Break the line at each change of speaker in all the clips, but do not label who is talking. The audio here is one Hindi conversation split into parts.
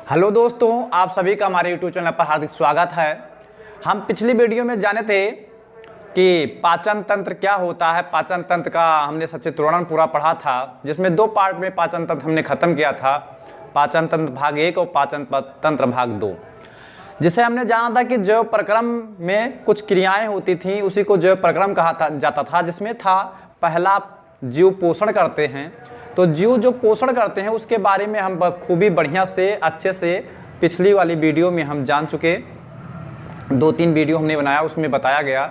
हेलो दोस्तों, आप सभी का हमारे यूट्यूब चैनल पर हार्दिक स्वागत है। हम पिछली वीडियो में जाने थे कि पाचन तंत्र क्या होता है। पाचन तंत्र का हमने सचित्र वर्णन पूरा पढ़ा था, जिसमें दो पार्ट में पाचन तंत्र हमने खत्म किया था, पाचन तंत्र भाग 1 और पाचन तंत्र भाग 2, जिसे हमने जाना था कि जैव प्रक्रम में कुछ क्रियाएं होती थी, उसी को जैव प्रक्रम कहा जाता था। जिसमें था पहला, जीव पोषण करते हैं। तो जीव जो पोषण करते हैं उसके बारे में हम खूबी बढ़िया से अच्छे से पिछली वाली वीडियो में हम जान चुके। 2-3 वीडियो हमने बनाया, उसमें बताया गया।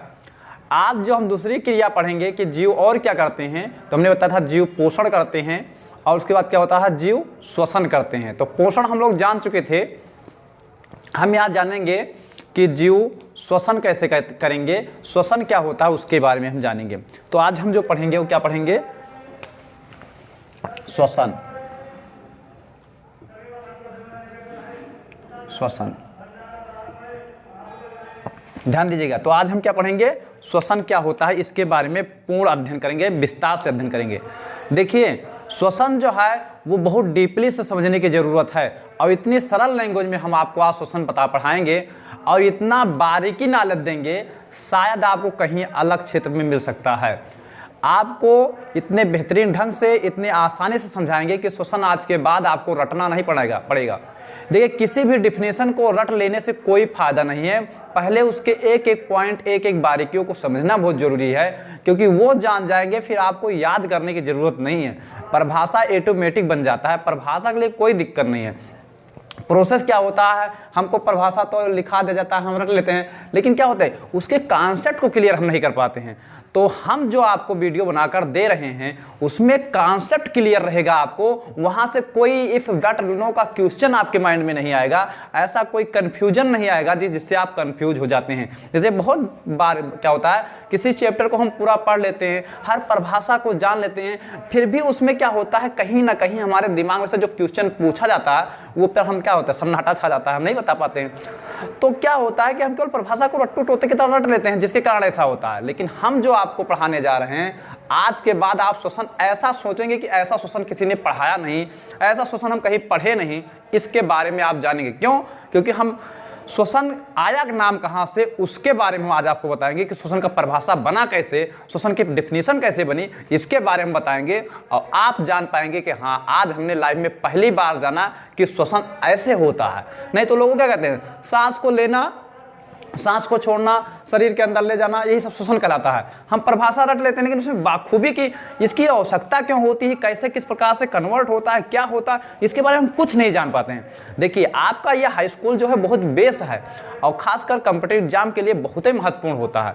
आज जो हम दूसरी क्रिया पढ़ेंगे कि जीव और क्या करते हैं, तो हमने बताया था जीव पोषण करते हैं और उसके बाद क्या होता है, जीव श्वसन करते हैं। तो पोषण हम लोग जान चुके थे। हम यहाँ जानेंगे कि जीव श्वसन कैसे करेंगे, श्वसन क्या होता है उसके बारे में हम जानेंगे। तो आज हम जो पढ़ेंगे वो क्या पढ़ेंगे, श्वसन। श्वसन, ध्यान दीजिएगा। तो आज हम क्या पढ़ेंगे, श्वसन क्या होता है इसके बारे में पूर्ण अध्ययन करेंगे, विस्तार से अध्ययन करेंगे। देखिए, श्वसन जो है वो बहुत डीपली से समझने की जरूरत है और इतनी सरल लैंग्वेज में हम आपको आज श्वसन पढ़ाएंगे और इतना बारीकी नॉलेज देंगे, शायद आपको कहीं अलग क्षेत्र में मिल सकता है। आपको इतने बेहतरीन ढंग से, इतने आसानी से समझाएंगे कि श्वसन आज के बाद आपको रटना नहीं पड़ेगा। देखिए, किसी भी डिफिनेशन को रट लेने से कोई फायदा नहीं है। पहले उसके एक एक पॉइंट, एक एक बारीकियों को समझना बहुत जरूरी है, क्योंकि वो जान जाएंगे फिर आपको याद करने की जरूरत नहीं है। परिभाषा ऑटोमेटिक बन जाता है, परिभाषा के लिए कोई दिक्कत नहीं है। प्रोसेस क्या होता है, हमको परिभाषा तो लिखा दिया जाता है, हम रट लेते हैं, लेकिन क्या होता है उसके कॉन्सेप्ट को क्लियर हम नहीं कर पाते हैं। तो हम जो आपको वीडियो बनाकर दे रहे हैं उसमें कॉन्सेप्ट क्लियर रहेगा, आपको वहां से कोई इफ दैट नो का क्वेश्चन आपके माइंड में नहीं आएगा, ऐसा कोई कंफ्यूजन नहीं आएगा जिससे आप कंफ्यूज हो जाते हैं। जैसे बहुत बार क्या होता है, किसी चैप्टर को हम पूरा पढ़ लेते हैं, हर परिभाषा को जान लेते हैं, फिर भी उसमें क्या होता है, कहीं ना कहीं हमारे दिमाग में से जो क्वेश्चन पूछा जाता है वो पर हम क्या होता है, सन्नाटा छा जाता है, हम नहीं बता पाते हैं। तो क्या होता है कि हम केवल परिभाषा को रट्टू तोते की तरह रट लेते हैं, जिसके कारण ऐसा होता है। लेकिन हम जो आपको पढ़ाने जा रहे हैं, आज के बाद आप श्वसन ऐसा सोचेंगे कि ऐसा श्वसन किसी ने पढ़ाया नहीं, ऐसा श्वसन हम कहीं पढ़े नहीं, इसके बारे में आप जानेंगे। क्यों? क्योंकि हम श्वसन आया नाम कहाँ से, उसके बारे में हम आज आपको बताएंगे कि श्वसन का परिभाषा बना कैसे, श्वसन की डेफिनेशन कैसे बनी, इसके बारे में बताएंगे और आप जान पाएंगे कि हाँ, आज हमने लाइफ में पहली बार जाना कि श्वसन ऐसे होता है। नहीं तो लोग क्या कहते हैं, सांस को लेना, सांस को छोड़ना, शरीर के अंदर ले जाना, यही सब श्वसन कहलाता है। हम परिभाषा रट लेते हैं, लेकिन उसमें बाखूबी की इसकी आवश्यकता क्यों होती है, कैसे किस प्रकार से कन्वर्ट होता है, क्या होता है, इसके बारे में हम कुछ नहीं जान पाते हैं। देखिए, आपका यह हाई स्कूल जो है बहुत बेस है और खासकर कॉम्पिटिटिव एग्जाम के लिए बहुत ही महत्वपूर्ण होता है।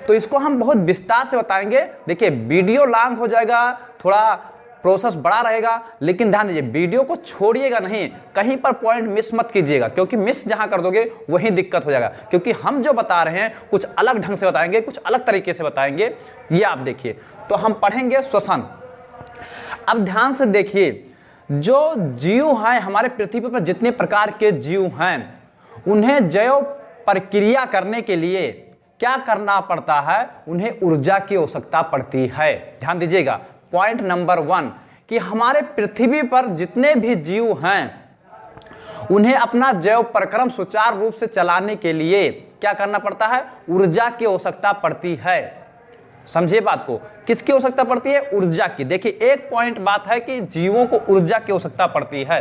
तो इसको हम बहुत विस्तार से बताएंगे। देखिए, वीडियो लॉन्ग हो जाएगा, थोड़ा प्रोसेस बड़ा रहेगा, लेकिन ध्यान दीजिए, वीडियो को छोड़िएगा नहीं, कहीं पर पॉइंट मिस मत कीजिएगा, क्योंकि मिस जहां कर दोगे वहीं दिक्कत हो जाएगा। क्योंकि हम जो बता रहे हैं कुछ अलग ढंग से बताएंगे, कुछ अलग तरीके से बताएंगे, ये आप देखिए। तो हम पढ़ेंगे श्वसन। अब ध्यान से देखिए, जो जीव हैं हमारे पृथ्वी पर, जितने प्रकार के जीव हैं, उन्हें जैव प्रक्रिया करने के लिए क्या करना पड़ता है, उन्हें ऊर्जा की आवश्यकता पड़ती है। ध्यान दीजिएगा, पॉइंट नंबर 1 कि हमारे पृथ्वी पर जितने भी जीव हैं उन्हें अपना जैव प्रक्रम सुचारू रूप से चलाने के लिए क्या करना पड़ता है, ऊर्जा की आवश्यकता पड़ती है। समझिए बात को, किसकी आवश्यकता पड़ती है, ऊर्जा की। देखिए, एक पॉइंट बात है कि जीवों को ऊर्जा की आवश्यकता पड़ती है।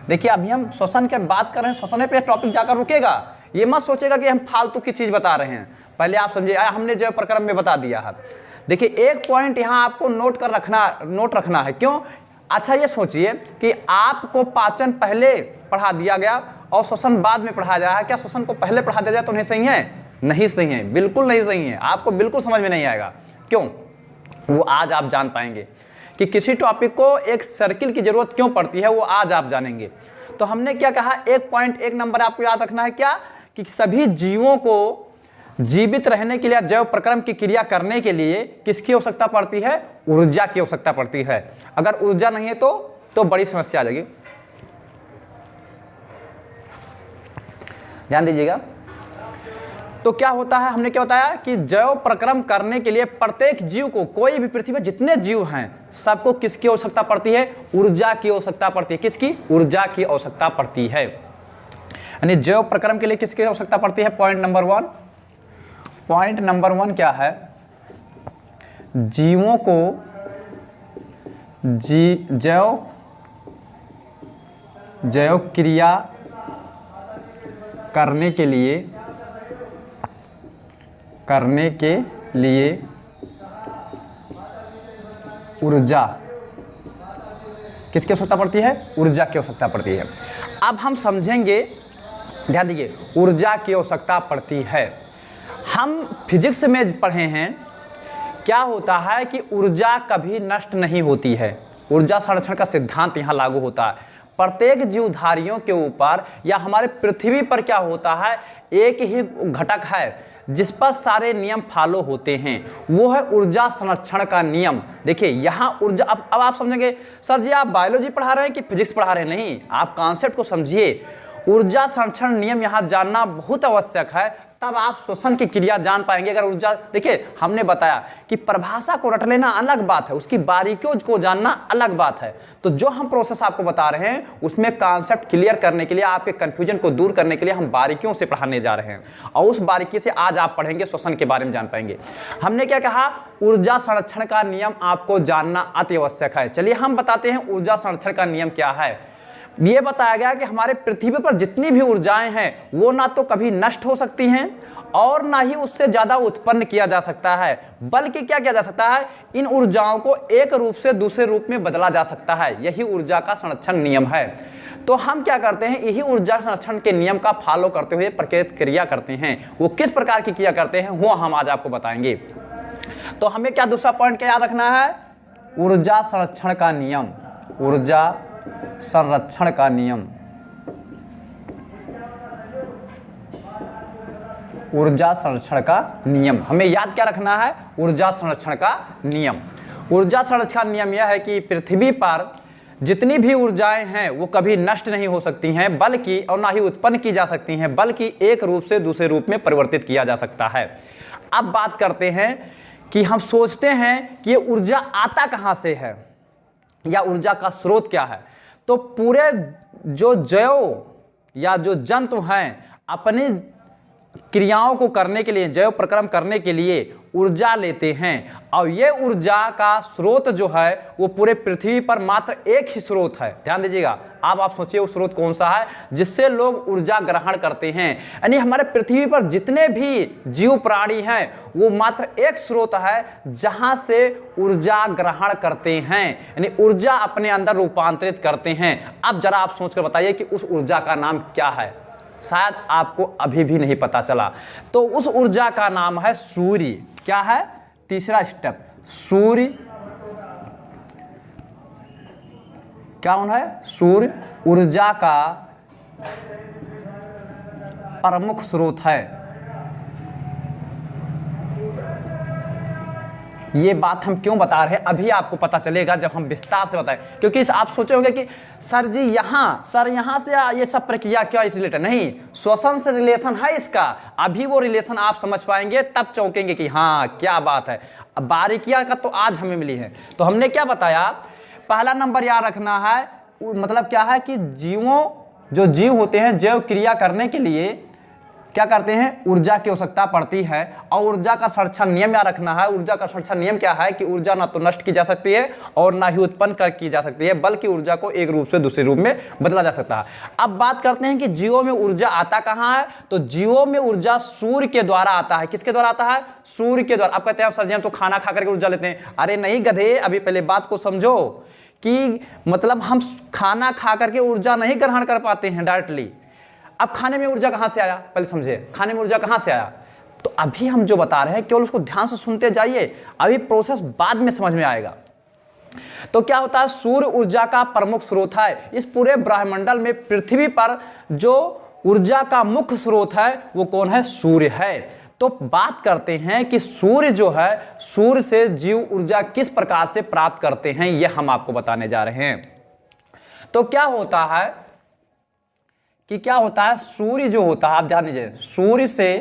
देखिए, अभी हम श्वसन की बात कर रहे हैं, श्वसन पे टॉपिक जाकर रुकेगा। ये मत सोचेगा कि हम फालतू की चीज बता रहे हैं, पहले आप समझिए, हमने जैव प्रक्रम में बता दिया है। देखिए, एक पॉइंट यहां आपको नोट रखना है। क्यों? अच्छा, ये सोचिए कि आपको पाचन पहले पढ़ा दिया गया और श्वसन बाद में पढ़ाया जाए। क्या श्वसन को पहले पढ़ा दिया जाए तो नहीं सही है? नहीं सही है, बिल्कुल नहीं सही है। आपको बिल्कुल समझ में नहीं आएगा। क्यों? वो आज आप जान पाएंगे कि किसी टॉपिक को एक सर्किल की जरूरत क्यों पड़ती है, वो आज आप जानेंगे। तो हमने क्या कहा, एक पॉइंट, एक नंबर आपको याद रखना है, क्या कि सभी जीवों को जीवित रहने के लिए, जैव प्रक्रम की क्रिया करने के लिए किसकी आवश्यकता पड़ती है, ऊर्जा की आवश्यकता पड़ती है। अगर ऊर्जा नहीं है तो बड़ी समस्या आ जाएगी। ध्यान दीजिएगा। तो क्या होता है, हमने क्या बताया कि जैव प्रक्रम करने के लिए प्रत्येक जीव को, कोई भी पृथ्वी पर जितने जीव हैं सबको किसकी आवश्यकता पड़ती है, ऊर्जा की आवश्यकता पड़ती है। किसकी? ऊर्जा की आवश्यकता पड़ती है। यानी जैव प्रक्रम के लिए किसकी आवश्यकता पड़ती है? पॉइंट नंबर 1, पॉइंट नंबर 1 क्या है? जीवों को जैव क्रिया करने के लिए ऊर्जा किसकी आवश्यकता पड़ती है? ऊर्जा की आवश्यकता पड़ती है। अब हम समझेंगे, ध्यान दीजिए, ऊर्जा की आवश्यकता पड़ती है। हम फिजिक्स में पढ़े हैं क्या होता है कि ऊर्जा कभी नष्ट नहीं होती है। ऊर्जा संरक्षण का सिद्धांत यहाँ लागू होता है। प्रत्येक जीवधारियों के ऊपर या हमारे पृथ्वी पर क्या होता है, एक ही घटक है जिस पर सारे नियम फॉलो होते हैं, वो है ऊर्जा संरक्षण का नियम। देखिए यहाँ ऊर्जा, अब आप समझेंगे सर जी आप बायोलॉजी पढ़ा रहे हैं कि फिजिक्स पढ़ा रहे हैं? नहीं, आप कॉन्सेप्ट को समझिए। ऊर्जा संरक्षण नियम यहाँ जानना बहुत आवश्यक है, तब आप श्वसन की क्रिया जान पाएंगे। अगर ऊर्जा, देखिए हमने बताया कि परिभाषा को रट लेना अलग बात है, उसकी बारीकियों को जानना अलग बात है। तो जो हम प्रोसेस आपको बता रहे हैं उसमें कॉन्सेप्ट क्लियर करने के लिए, आपके कंफ्यूजन को दूर करने के लिए हम बारीकियों से पढ़ाने जा रहे हैं, और उस बारीकी से आज आप पढ़ेंगे, श्वसन के बारे में जान पाएंगे। हमने क्या कहा? ऊर्जा संरक्षण का नियम आपको जानना अति आवश्यक है। चलिए हम बताते हैं ऊर्जा संरक्षण का नियम क्या है। ये बताया गया कि हमारे पृथ्वी पर जितनी भी ऊर्जाएं हैं वो ना तो कभी नष्ट हो सकती हैं और ना ही उससे ज्यादा उत्पन्न किया जा सकता है, बल्कि क्या किया जा सकता है, इन ऊर्जाओं को एक रूप से दूसरे रूप में बदला जा सकता है। यही ऊर्जा का संरक्षण नियम है। तो हम क्या करते हैं, यही ऊर्जा संरक्षण के नियम का फॉलो करते हुए प्रक्रिया करते हैं। वो किस प्रकार की क्रिया करते हैं वो हम आज आपको बताएंगे। तो हमें क्या दूसरा पॉइंट क्या याद रखना है? ऊर्जा संरक्षण का नियम। ऊर्जा संरक्षण का नियम, ऊर्जा संरक्षण का नियम हमें याद क्या रखना है? ऊर्जा संरक्षण का नियम। ऊर्जा संरक्षण का नियम यह है कि पृथ्वी पर जितनी भी ऊर्जाएं हैं वो कभी नष्ट नहीं हो सकती हैं, बल्कि और ना ही उत्पन्न की जा सकती हैं, बल्कि एक रूप से दूसरे रूप में परिवर्तित किया जा सकता है। अब बात करते हैं कि हम सोचते हैं कि ये ऊर्जा आता कहां से है या ऊर्जा का स्रोत क्या है। तो पूरे जो जैव या जो जंतु हैं अपनी क्रियाओं को करने के लिए, जैव प्रक्रम करने के लिए ऊर्जा लेते हैं, और ये ऊर्जा का स्रोत जो है वो पूरे पृथ्वी पर मात्र एक ही स्रोत है। ध्यान दीजिएगा, आप सोचिए वो स्रोत कौन सा है जिससे लोग ऊर्जा ग्रहण करते हैं। यानी हमारे पृथ्वी पर जितने भी जीव प्राणी हैं वो मात्र एक स्रोत है जहां से ऊर्जा ग्रहण करते हैं, यानी ऊर्जा अपने अंदर रूपांतरित करते हैं। अब जरा आप सोचकर बताइए कि उस ऊर्जा का नाम क्या है? शायद आपको अभी भी नहीं पता चला। तो उस ऊर्जा का नाम है सूर्य। क्या है? तीसरा स्टेप, सूर्य। क्या है? सूर्य ऊर्जा का प्रमुख स्रोत है। ये बात हम क्यों बता रहे हैं अभी आपको पता चलेगा जब हम विस्तार से बताएं, क्योंकि आप सोचे होंगे कि सर जी यहाँ से ये सब प्रक्रिया क्या इस रिलेटेड? नहीं, श्वसन से रिलेशन है इसका। अभी वो रिलेशन आप समझ पाएंगे तब चौंकेंगे कि हाँ क्या बात है। अब बारीकियां का तो आज हमें मिली है। तो हमने क्या बताया? पहला नंबर याद रखना है, मतलब क्या है कि जो जीव होते हैं जैव क्रिया करने के लिए क्या करते हैं? ऊर्जा की आवश्यकता पड़ती है। और ऊर्जा का संरक्षण नियम याद रखना है। ऊर्जा का संरक्षण नियम क्या है कि ऊर्जा ना तो नष्ट की जा सकती है और ना ही उत्पन्न की जा सकती है, बल्कि ऊर्जा को एक रूप से दूसरे रूप में बदला जा सकता है। अब बात करते हैं कि जीवों में ऊर्जा आता कहाँ है? तो जीवों में ऊर्जा सूर्य के द्वारा आता है। किसके द्वारा आता है? सूर्य के द्वारा। आप कहते हैं सर जी हम तो खाना खा करके ऊर्जा लेते हैं। अरे नहीं गधे, अभी पहले बात को समझो कि मतलब हम खाना खा करके ऊर्जा नहीं ग्रहण कर पाते हैं डायरेक्टली। अब खाने में ऊर्जा कहां से आया? पहले समझे, खाने में ऊर्जा कहां से आया? तो अभी हम जो बता रहे हैं केवल उसको ध्यान से सुनते जाइए, अभी प्रोसेस बाद में समझ में आएगा। तो क्या होता है? सूर्य ऊर्जा का प्रमुख स्रोत है। इस पूरे ब्रह्मांडल में पृथ्वी पर जो ऊर्जा का मुख्य स्रोत है वो कौन है? सूर्य है। तो बात करते हैं कि सूर्य जो है, सूर्य से जीव ऊर्जा किस प्रकार से प्राप्त करते हैं, यह हम आपको बताने जा रहे हैं। तो क्या होता है सूर्य जो होता है, आप ध्यान दीजिए, सूर्य से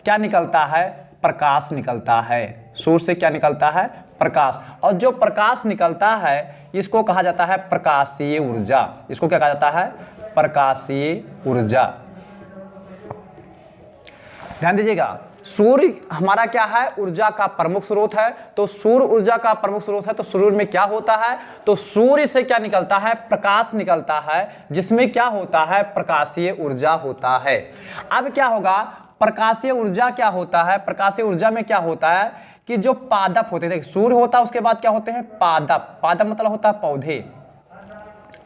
क्या निकलता है? प्रकाश निकलता है। सूर्य से क्या निकलता है? प्रकाश। और जो प्रकाश निकलता है इसको कहा जाता है प्रकाशीय ऊर्जा। इसको क्या कहा जाता है? प्रकाशीय ऊर्जा। ध्यान दीजिएगा, सूर्य हमारा क्या है, ऊर्जा का प्रमुख स्रोत है। तो सूर्य ऊर्जा का प्रमुख स्रोत है, तो सूर्य में क्या होता है, तो सूर्य से क्या निकलता है, प्रकाश निकलता है, जिसमें क्या होता है, प्रकाशीय ऊर्जा होता है। अब क्या होगा, प्रकाशीय ऊर्जा क्या होता है, प्रकाशीय ऊर्जा में क्या होता है कि जो पादप होते हैं, सूर्य होता है, उसके बाद क्या होते हैं, पादप। पादप मतलब होता है पौधे,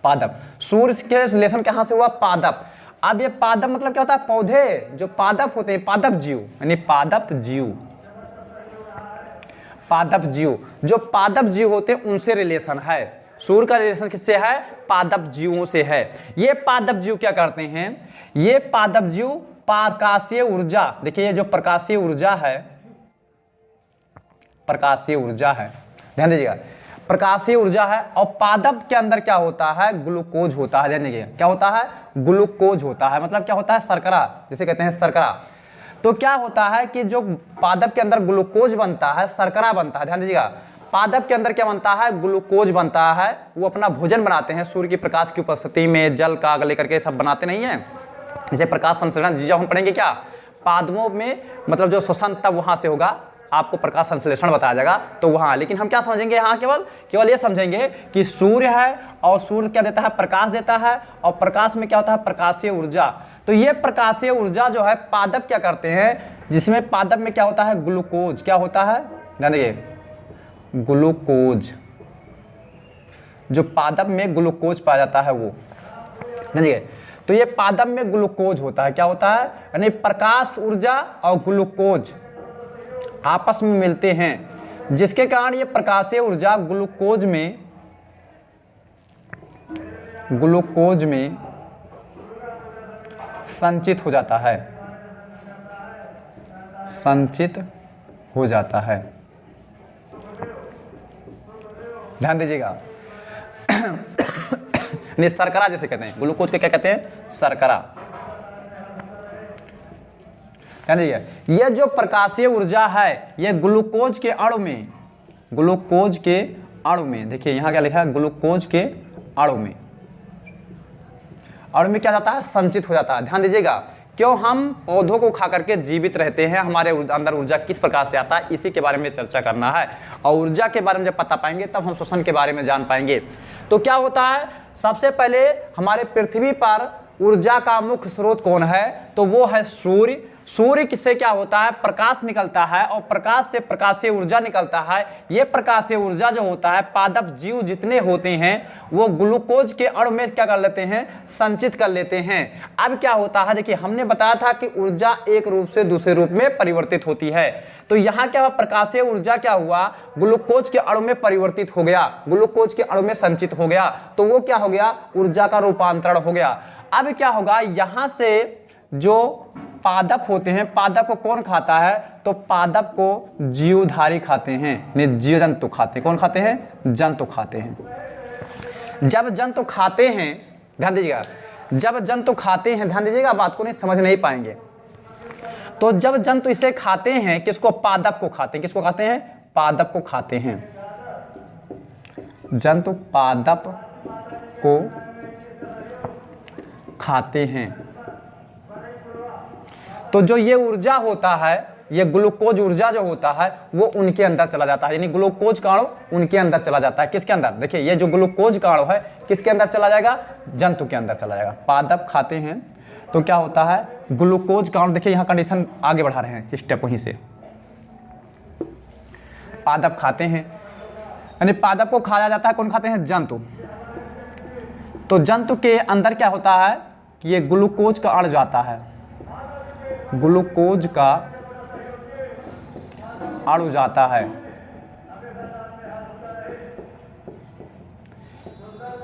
पादप। सूर्य के रिलेशन कहां से हुआ, पादप। अब ये पादप मतलब क्या होता है, पौधे। जो पादप होते हैं, पादप जीव, यानी पादप जीव, पादप जीव, जो पादप जीव होते हैं उनसे रिलेशन है। सूर्य का रिलेशन किससे है, पादप जीवों से है। ये पादप जीव क्या करते हैं, ये पादप जीव प्रकाशीय ऊर्जा, देखिए ये जो प्रकाशीय ऊर्जा है, प्रकाशीय ऊर्जा है, ध्यान दीजिएगा, प्रकाशीय ऊर्जा है। और पादप के अंदर क्या होता है, ग्लूकोज होता है। ध्यान दीजिए, क्या होता है, ग्लूकोज होता है, मतलब क्या होता है, शर्करा, जिसे कहते हैं शर्करा। तो क्या होता है कि जो पादप के अंदर ग्लूकोज बनता है, शर्करा बनता है। ध्यान दीजिएगा, पादप के अंदर क्या बनता है, ग्लूकोज बनता है। वो अपना भोजन बनाते हैं सूर्य की प्रकाश की उपस्थिति में, जल का लेकर के सब बनाते नहीं है, जैसे प्रकाश संश्लेषण, जब हम पढ़ेंगे क्या पादपों में, मतलब जो श्वसन तब वहां से होगा, आपको प्रकाश संश्लेषण बताया जाएगा तो वहां। लेकिन हम क्या समझेंगे यहाँ, केवल ये समझेंगे कि सूर्य है और सूर्य क्या देता है, प्रकाश देता है, और प्रकाश में क्या होता है, प्रकाशीय ऊर्जा। तो ये प्रकाशीय ऊर्जा जो है पादप क्या करते हैं, जिसमें पादप में क्या होता है, ग्लूकोज, क्या होता है, ध्यान देखिए, ग्लूकोज, जो पादप में ग्लूकोज पाया जाता है वो, ध्यान देखिए। तो ये पादप में ग्लूकोज होता है, क्या होता है, यानी प्रकाश ऊर्जा और ग्लूकोज आपस में मिलते हैं, जिसके कारण ये प्रकाशीय ऊर्जा ग्लूकोज में संचित हो जाता है, संचित हो जाता है। ध्यान दीजिएगा, नहीं शर्करा जैसे कहते हैं, ग्लूकोज के क्या कहते हैं, शर्करा। ध्यान दीजिए, ये जो प्रकाशीय ऊर्जा है, ये ग्लूकोज के अणु में, ग्लूकोज के अणु में, देखिए यहां क्या लिखा है, ग्लूकोज के अणु में, अणु में क्या जाता है, संचित हो जाता है। ध्यान दीजिएगा, क्यों हम पौधों को खा करके जीवित रहते हैं, हमारे अंदर ऊर्जा किस प्रकार से आता है, इसी के बारे में चर्चा करना है। और ऊर्जा के बारे में जब पता पाएंगे तब हम श्वसन के बारे में जान पाएंगे। तो क्या होता है, सबसे पहले हमारे पृथ्वी पर ऊर्जा का मुख्य स्रोत कौन है, तो वो है सूर्य। सूर्य से क्या होता है, प्रकाश निकलता है, और प्रकाश से प्रकाशीय ऊर्जा निकलता है। ये प्रकाशीय ऊर्जा जो होता है, पादप जीव जितने होते हैं वो ग्लूकोज के अणु में क्या कर लेते हैं, संचित कर लेते हैं। अब क्या होता है, देखिए हमने बताया था कि ऊर्जा एक रूप से दूसरे रूप में परिवर्तित होती है। तो यहाँ क्या हुआ, प्रकाशीय ऊर्जा क्या हुआ, ग्लूकोज के अणु में परिवर्तित हो गया, ग्लूकोज के अणु में संचित हो गया, तो वो क्या हो गया, ऊर्जा का रूपांतरण हो गया। अब क्या होगा, यहां से जो पादप होते हैं, पादप को कौन खाता है, तो पादप को जीवधारी खाते हैं, जीव जंतु खाते हैं। कौन खाते हैं, जंतु खाते हैं। जब जंतु खाते हैं, ध्यान दीजिएगा, जब जंतु खाते हैं, ध्यान दीजिएगा, बात को नहीं समझ नहीं पाएंगे। तो जब जंतु इसे खाते हैं, किसको, पादप को खाते हैं, किसको खाते हैं, पादप को खाते हैं। जंतु पादप को खाते हैं, तो जो ये ऊर्जा होता है, ये ग्लूकोज ऊर्जा जो होता है वो उनके अंदर चला जाता है, यानी ग्लूकोज का अणु उनके अंदर चला जाता है। किसके अंदर, देखिए ये जो ग्लूकोज का अणु है किसके अंदर चला जाएगा, जंतु के अंदर चला जाएगा। पादप खाते हैं तो क्या होता है, ग्लूकोज का अणु, देखिए यहाँ कंडीशन आगे बढ़ा रहे हैं स्टेप वहीं से। पादप खाते हैं, यानी पादप को खाया जाता है, कौन खाते हैं, जंतु। तो जंतु के अंदर क्या होता है कि ये ग्लूकोज का अणु जाता है, ग्लूकोज का अणु जाता है।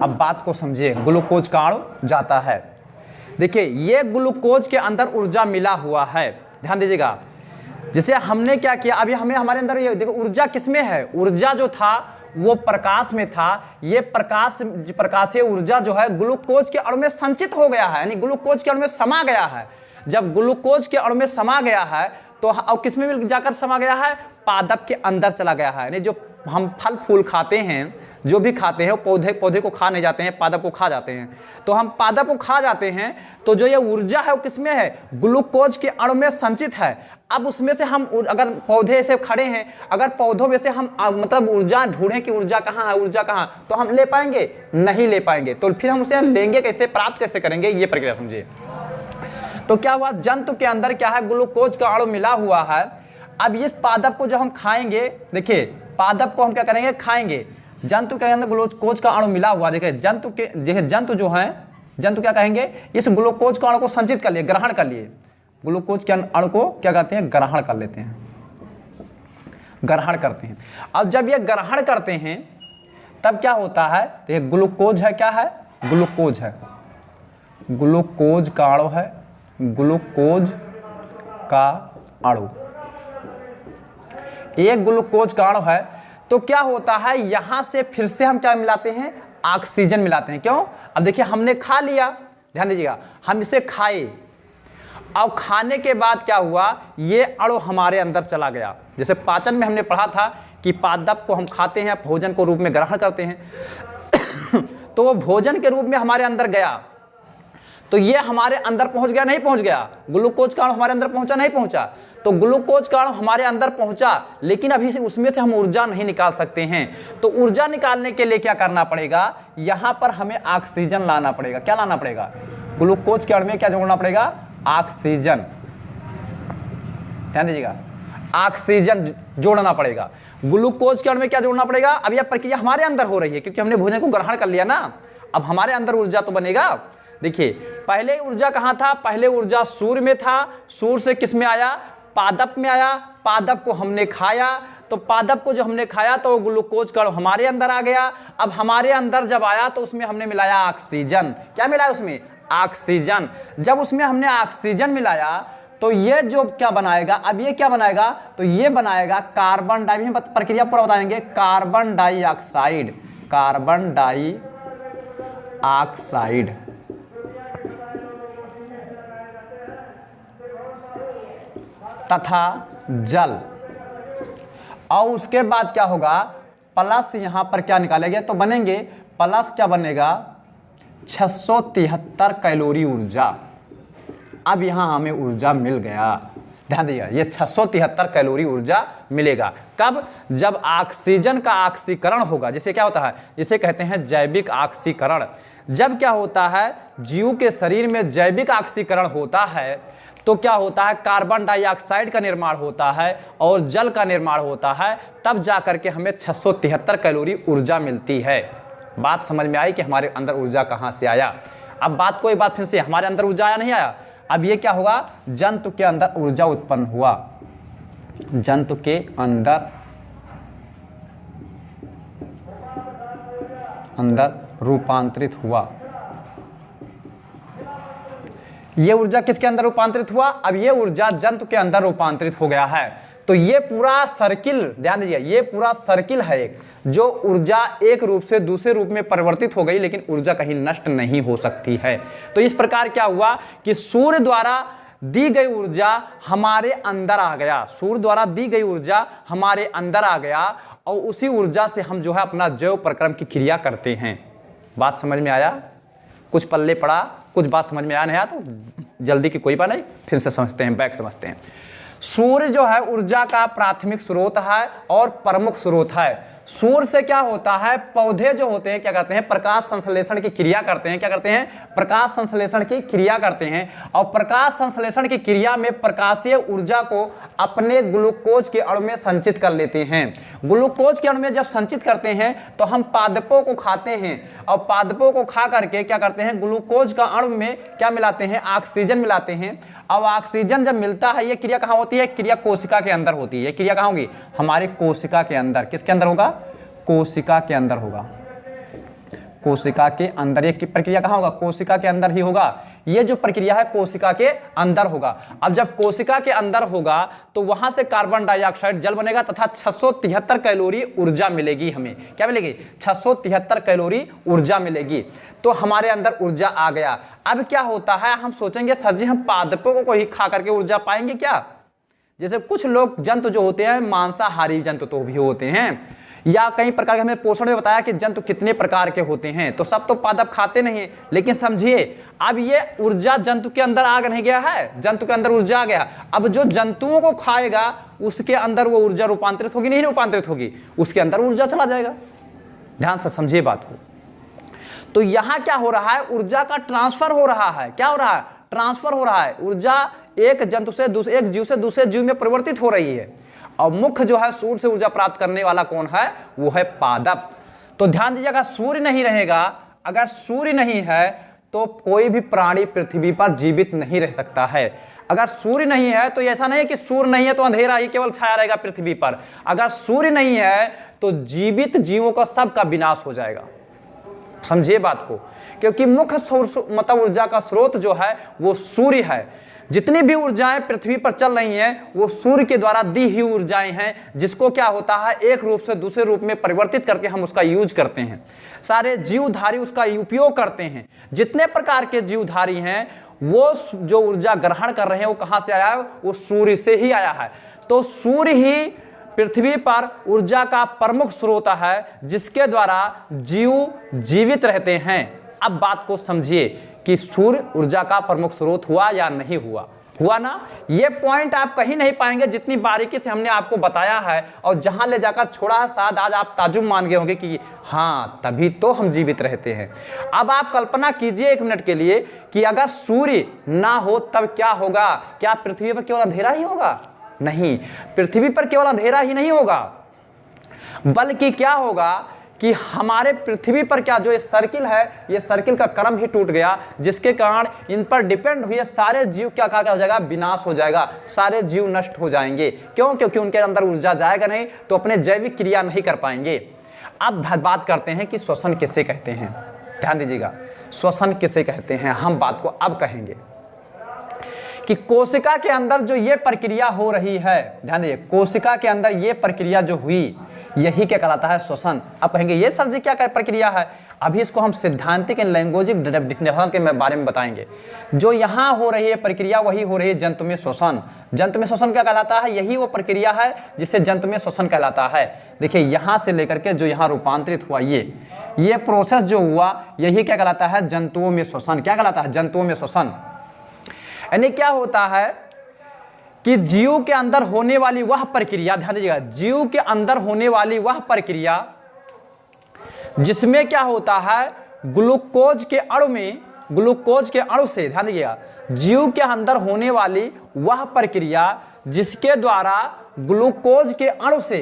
अब बात को समझिए, ग्लूकोज का अणु जाता है। देखिए ये ग्लूकोज के अंदर ऊर्जा मिला हुआ है, ध्यान दीजिएगा। जैसे हमने क्या किया, अभी हमें हमारे अंदर ये देखो ऊर्जा किसमें है, ऊर्जा जो था वो प्रकाश में था। ये प्रकाशीय ऊर्जा जो है ग्लूकोज के अणु में संचित हो गया है, यानी ग्लूकोज के अणु में समा गया है। जब ग्लूकोज के अणु में समा गया है तो अब किस में मिल जाकर समा गया है, पादप के अंदर चला गया है। यानी जो हम फल फूल खाते हैं, जो भी खाते हैं वो पौधे को खा नहीं जाते हैं, पादप को खा जाते हैं। तो हम पादप को खा जाते हैं तो जो ये ऊर्जा है वो किसमें है, ग्लूकोज के अणु में संचित है। अब उसमें से हम अगर पौधे से खड़े हैं, अगर पौधों में से हम मतलब ऊर्जा ढूंढें कि ऊर्जा कहाँ है, ऊर्जा कहाँ, तो हम ले पाएंगे, नहीं ले पाएंगे। तो फिर हम उसे लेंगे कैसे, प्राप्त कैसे करेंगे, ये प्रक्रिया समझिए। तो क्या हुआ, जंतु के अंदर क्या है, ग्लूकोज का अणु मिला हुआ है। अब इस पादप को जब हम खाएंगे, देखिए पादप को हम क्या करेंगे, खाएंगे। जंतु के अंदर ग्लूकोज का अणु मिला हुआ, देखिए जंतु जो है, जंतु क्या कहेंगे, इस ग्लूकोज का अणु को संचित कर लिए, ग्रहण कर लिए। ग्लूकोज के अणु को क्या कहते हैं, ग्रहण कर लेते हैं, ग्रहण करते हैं। अब जब ये ग्रहण करते हैं तब क्या होता है, तो ये ग्लूकोज है, क्या है, ग्लूकोज है, ग्लूकोज का अणु है, ग्लूकोज का अणु, एक ग्लूकोज का अणु है। तो क्या होता है, यहां से फिर से हम क्या मिलाते हैं, ऑक्सीजन मिलाते हैं। क्यों, अब देखिए हमने खा लिया, ध्यान दीजिएगा, हम इसे खाए, अब खाने के बाद क्या हुआ, ये अणु हमारे अंदर चला गया। जैसे पाचन में हमने पढ़ा था कि पादप को हम खाते हैं, भोजन को रूप में ग्रहण करते हैं तो वो भोजन के रूप में हमारे अंदर गया, तो ये हमारे अंदर पहुंच गया, नहीं पहुंच गया, ग्लूकोज का अणु हमारे अंदर पहुंचा, नहीं पहुंचा। तो ग्लूकोज का अणु हमारे अंदर पहुंचा, लेकिन अभी से उसमें से हम ऊर्जा नहीं निकाल सकते हैं। तो ऊर्जा निकालने के लिए क्या करना पड़ेगा, यहां पर हमें ऑक्सीजन लाना पड़ेगा। क्या लाना पड़ेगा, ग्लूकोज के अणु में क्या जोड़ना पड़ेगा, ऑक्सीजन, ध्यान दीजिएगा, ऑक्सीजन जोड़ना पड़ेगा। ग्लूकोज के अणु में क्या जोड़ना पड़ेगा, अब यह प्रक्रिया हमारे अंदर हो रही है क्योंकि हमने भोजन को ग्रहण कर लिया ना, अब हमारे अंदर ऊर्जा तो बनेगा। देखिए पहले ऊर्जा कहां था, पहले ऊर्जा सूर्य में था, सूर्य से किस में आया, पादप में आया, पादप को हमने खाया, तो पादप को जो हमने खाया तो ग्लूकोज का हमारे अंदर आ गया। अब हमारे अंदर जब आया तो उसमें हमने मिलाया ऑक्सीजन। क्या मिलाया उसमें, ऑक्सीजन। जब उसमें हमने ऑक्सीजन मिलाया तो ये जो क्या बनाएगा, अब ये क्या बनाएगा, तो ये बनाएगा कार्बन डाई, प्रक्रिया पूरा बताएंगे, कार्बन डाइऑक्साइड, कार्बन डाइऑक्साइड तथा जल। और उसके बाद क्या होगा, प्लस यहां पर क्या निकालेंगे तो बनेंगे, प्लस क्या बनेगा, 673 कैलोरी ऊर्जा। अब यहां हमें ऊर्जा मिल गया, ध्यान दीजिएगा, ये 673 कैलोरी ऊर्जा मिलेगा। कब, जब ऑक्सीजन का ऑक्सीकरण होगा, जिसे क्या होता है, जिसे कहते हैं जैविक ऑक्सीकरण। जब क्या होता है, जीव के शरीर में जैविक ऑक्सीकरण होता है तो क्या होता है, कार्बन डाइऑक्साइड का निर्माण होता है और जल का निर्माण होता है, तब जाकर के हमें 673 कैलोरी ऊर्जा मिलती है। बात समझ में आई कि हमारे अंदर ऊर्जा कहां से आया। अब बात को एक बात फिर से, हमारे अंदर ऊर्जा आया नहीं आया, अब ये क्या होगा, जंतु के अंदर ऊर्जा उत्पन्न हुआ, जंतु के अंदर रूपांतरित हुआ। ये ऊर्जा किसके अंदर रूपांतरित हुआ, अब ये ऊर्जा जंतु के अंदर रूपांतरित हो गया है। तो ये पूरा सर्किल, ध्यान दीजिए, ये पूरा सर्किल है एक, जो ऊर्जा एक रूप से दूसरे रूप में परिवर्तित हो गई, लेकिन ऊर्जा कहीं नष्ट नहीं हो सकती है। तो इस प्रकार क्या हुआ कि सूर्य द्वारा दी गई ऊर्जा हमारे अंदर आ गया, सूर्य द्वारा दी गई ऊर्जा हमारे अंदर आ गया, और उसी ऊर्जा से हम जो है अपना जैव प्रक्रम की क्रिया करते हैं। बात समझ में आया, कुछ पल्ले पड़ा, कुछ बात समझ में आया नहीं आया तो जल्दी की कोई बात नहीं, फिर से समझते हैं, बैक समझते हैं। सूर्य जो है ऊर्जा का प्राथमिक स्रोत है और प्रमुख स्रोत है। सूर्य से क्या होता है, पौधे जो होते हैं क्या करते हैं, प्रकाश संश्लेषण की क्रिया करते हैं। क्या करते हैं, प्रकाश संश्लेषण की क्रिया करते हैं, और प्रकाश संश्लेषण की क्रिया में प्रकाशीय ऊर्जा को अपने ग्लूकोज के अणु में संचित कर लेते हैं। ग्लूकोज के अणु में जब संचित करते हैं तो हम पादपों को खाते हैं, और पादपों को खा करके क्या करते हैं, ग्लूकोज का अणु में क्या मिलाते हैं, ऑक्सीजन मिलाते हैं। अब ऑक्सीजन जब मिलता है, ये क्रिया कहाँ होती है, क्रिया कोशिका के अंदर होती है। क्रिया कहाँ होगी, हमारे कोशिका के अंदर। किसके अंदर होगा, कोशिका के अंदर होगा, कोशिका के अंदर। ये प्रक्रिया कहाँ होगा, कोशिका के अंदर ही होगा। ये जो प्रक्रिया है कोशिका के अंदर होगा। अब जब कोशिका के अंदर होगा तो वहां से कार्बन डाइऑक्साइड जल बनेगा तथा 673 कैलोरी ऊर्जा मिलेगी हमें। क्या मिलेगी, 673 कैलोरी ऊर्जा मिलेगी। तो हमारे अंदर ऊर्जा आ गया। अब क्या होता है, हम सोचेंगे सर जी हम पादपों को ही खा करके ऊर्जा पाएंगे क्या, जैसे कुछ लोग जंतु जो होते हैं मांसाहारी जंतु तो भी होते हैं, या कई प्रकार के, हमने पोषण में बताया कि जंतु कितने प्रकार के होते हैं, तो सब तो पादप खाते नहीं। लेकिन समझिए अब ये ऊर्जा जंतु के अंदर आ नहीं गया है, जंतु के अंदर ऊर्जा आ गया। अब जो जंतुओं को खाएगा उसके अंदर वो ऊर्जा रूपांतरित होगी, नहीं रूपांतरित होगी, उसके अंदर ऊर्जा चला जाएगा। ध्यान से समझिए बात को। तो यहां क्या हो रहा है, ऊर्जा का ट्रांसफर हो रहा है। क्या हो रहा है, ट्रांसफर हो रहा है। ऊर्जा एक जंतु से दूसरे, एक जीव से दूसरे जीव में परिवर्तित हो रही है। और मुख्य जो है सूर्य से ऊर्जा प्राप्त करने वाला कौन है, वो है पादप। तो ध्यान दीजिएगा, सूर्य नहीं रहेगा, अगर सूर्य नहीं है तो कोई भी प्राणी पृथ्वी पर जीवित नहीं रह सकता है। अगर सूर्य नहीं है तो ऐसा नहीं है कि सूर्य नहीं है तो अंधेरा ही केवल छाया रहेगा पृथ्वी पर। अगर सूर्य नहीं है तो जीवित जीवों का सबका विनाश हो जाएगा। समझिए बात को, क्योंकि मुख्य मतलब ऊर्जा का स्रोत जो है वो सूर्य है। जितनी भी ऊर्जाएं पृथ्वी पर चल रही हैं वो सूर्य के द्वारा दी हुई ऊर्जाएं हैं, जिसको क्या होता है एक रूप से दूसरे रूप में परिवर्तित करके हम उसका यूज करते हैं। सारे जीवधारी उसका उपयोग करते हैं। जितने प्रकार के जीवधारी हैं वो जो ऊर्जा ग्रहण कर रहे हैं वो कहां से आया है, वो सूर्य से ही आया है। तो सूर्य ही पृथ्वी पर ऊर्जा का प्रमुख स्रोत है, जिसके द्वारा जीव जीवित रहते हैं। अब बात को समझिए कि सूर्य ऊर्जा का प्रमुख स्रोत हुआ या नहीं हुआ, हुआ ना। ये पॉइंट आप कहीं नहीं पाएंगे जितनी बारीकी से हमने आपको बताया है, और जहां ले जाकर छोड़ा है शायद आज आप ताजुब मान गए होंगे कि हाँ तभी तो हम जीवित रहते हैं। अब आप कल्पना कीजिए 1 मिनट के लिए कि अगर सूर्य ना हो तब क्या होगा। क्या पृथ्वी पर केवल अंधेरा ही होगा? नहीं, पृथ्वी पर केवल अंधेरा ही नहीं होगा, बल्कि क्या होगा कि हमारे पृथ्वी पर क्या जो ये सर्किल है, ये सर्किल का क्रम ही टूट गया, जिसके कारण इन पर डिपेंड हुए सारे जीव क्या हो जाएगा, विनाश हो जाएगा। सारे जीव नष्ट हो जाएंगे। क्यों? क्योंकि उनके अंदर ऊर्जा जाएगा नहीं तो अपने जैविक क्रिया नहीं कर पाएंगे। अब बात करते हैं कि श्वसन किसे कहते हैं। ध्यान दीजिएगा, श्वसन किसे कहते हैं, हम बात को अब कहेंगे कि कोशिका के अंदर जो ये प्रक्रिया हो रही है, ध्यान दीजिए, कोशिका के अंदर ये प्रक्रिया जो हुई यही क्या कहलाता है, श्वसन। अब कहेंगे ये सर जी क्या प्रक्रिया है, अभी इसको हम सिद्धांतिक एंड लैंग्वेजिक डेफिनेशन के बारे में बताएंगे। जो यहाँ हो रही है प्रक्रिया वही हो रही है जंतु में श्वसन। जंतु में श्वसन क्या कहलाता है, यही वो प्रक्रिया है जिसे जंतु में श्वसन कहलाता है। देखिए यहाँ से लेकर के जो यहाँ रूपांतरित हुआ ये प्रोसेस जो हुआ यही क्या कहलाता है, जंतुओं में श्वसन। क्या कहलाता है, जंतुओं में श्वसन। यानी क्या होता है कि जीव के अंदर होने वाली वह प्रक्रिया, ध्यान दीजिएगा, जीव के अंदर होने वाली वह प्रक्रिया जिसमें क्या होता है, ग्लूकोज के अणु में, ग्लूकोज के अणु से, ध्यान दीजिएगा, जीव के अंदर होने वाली वह प्रक्रिया जिसके द्वारा ग्लूकोज के अणु से,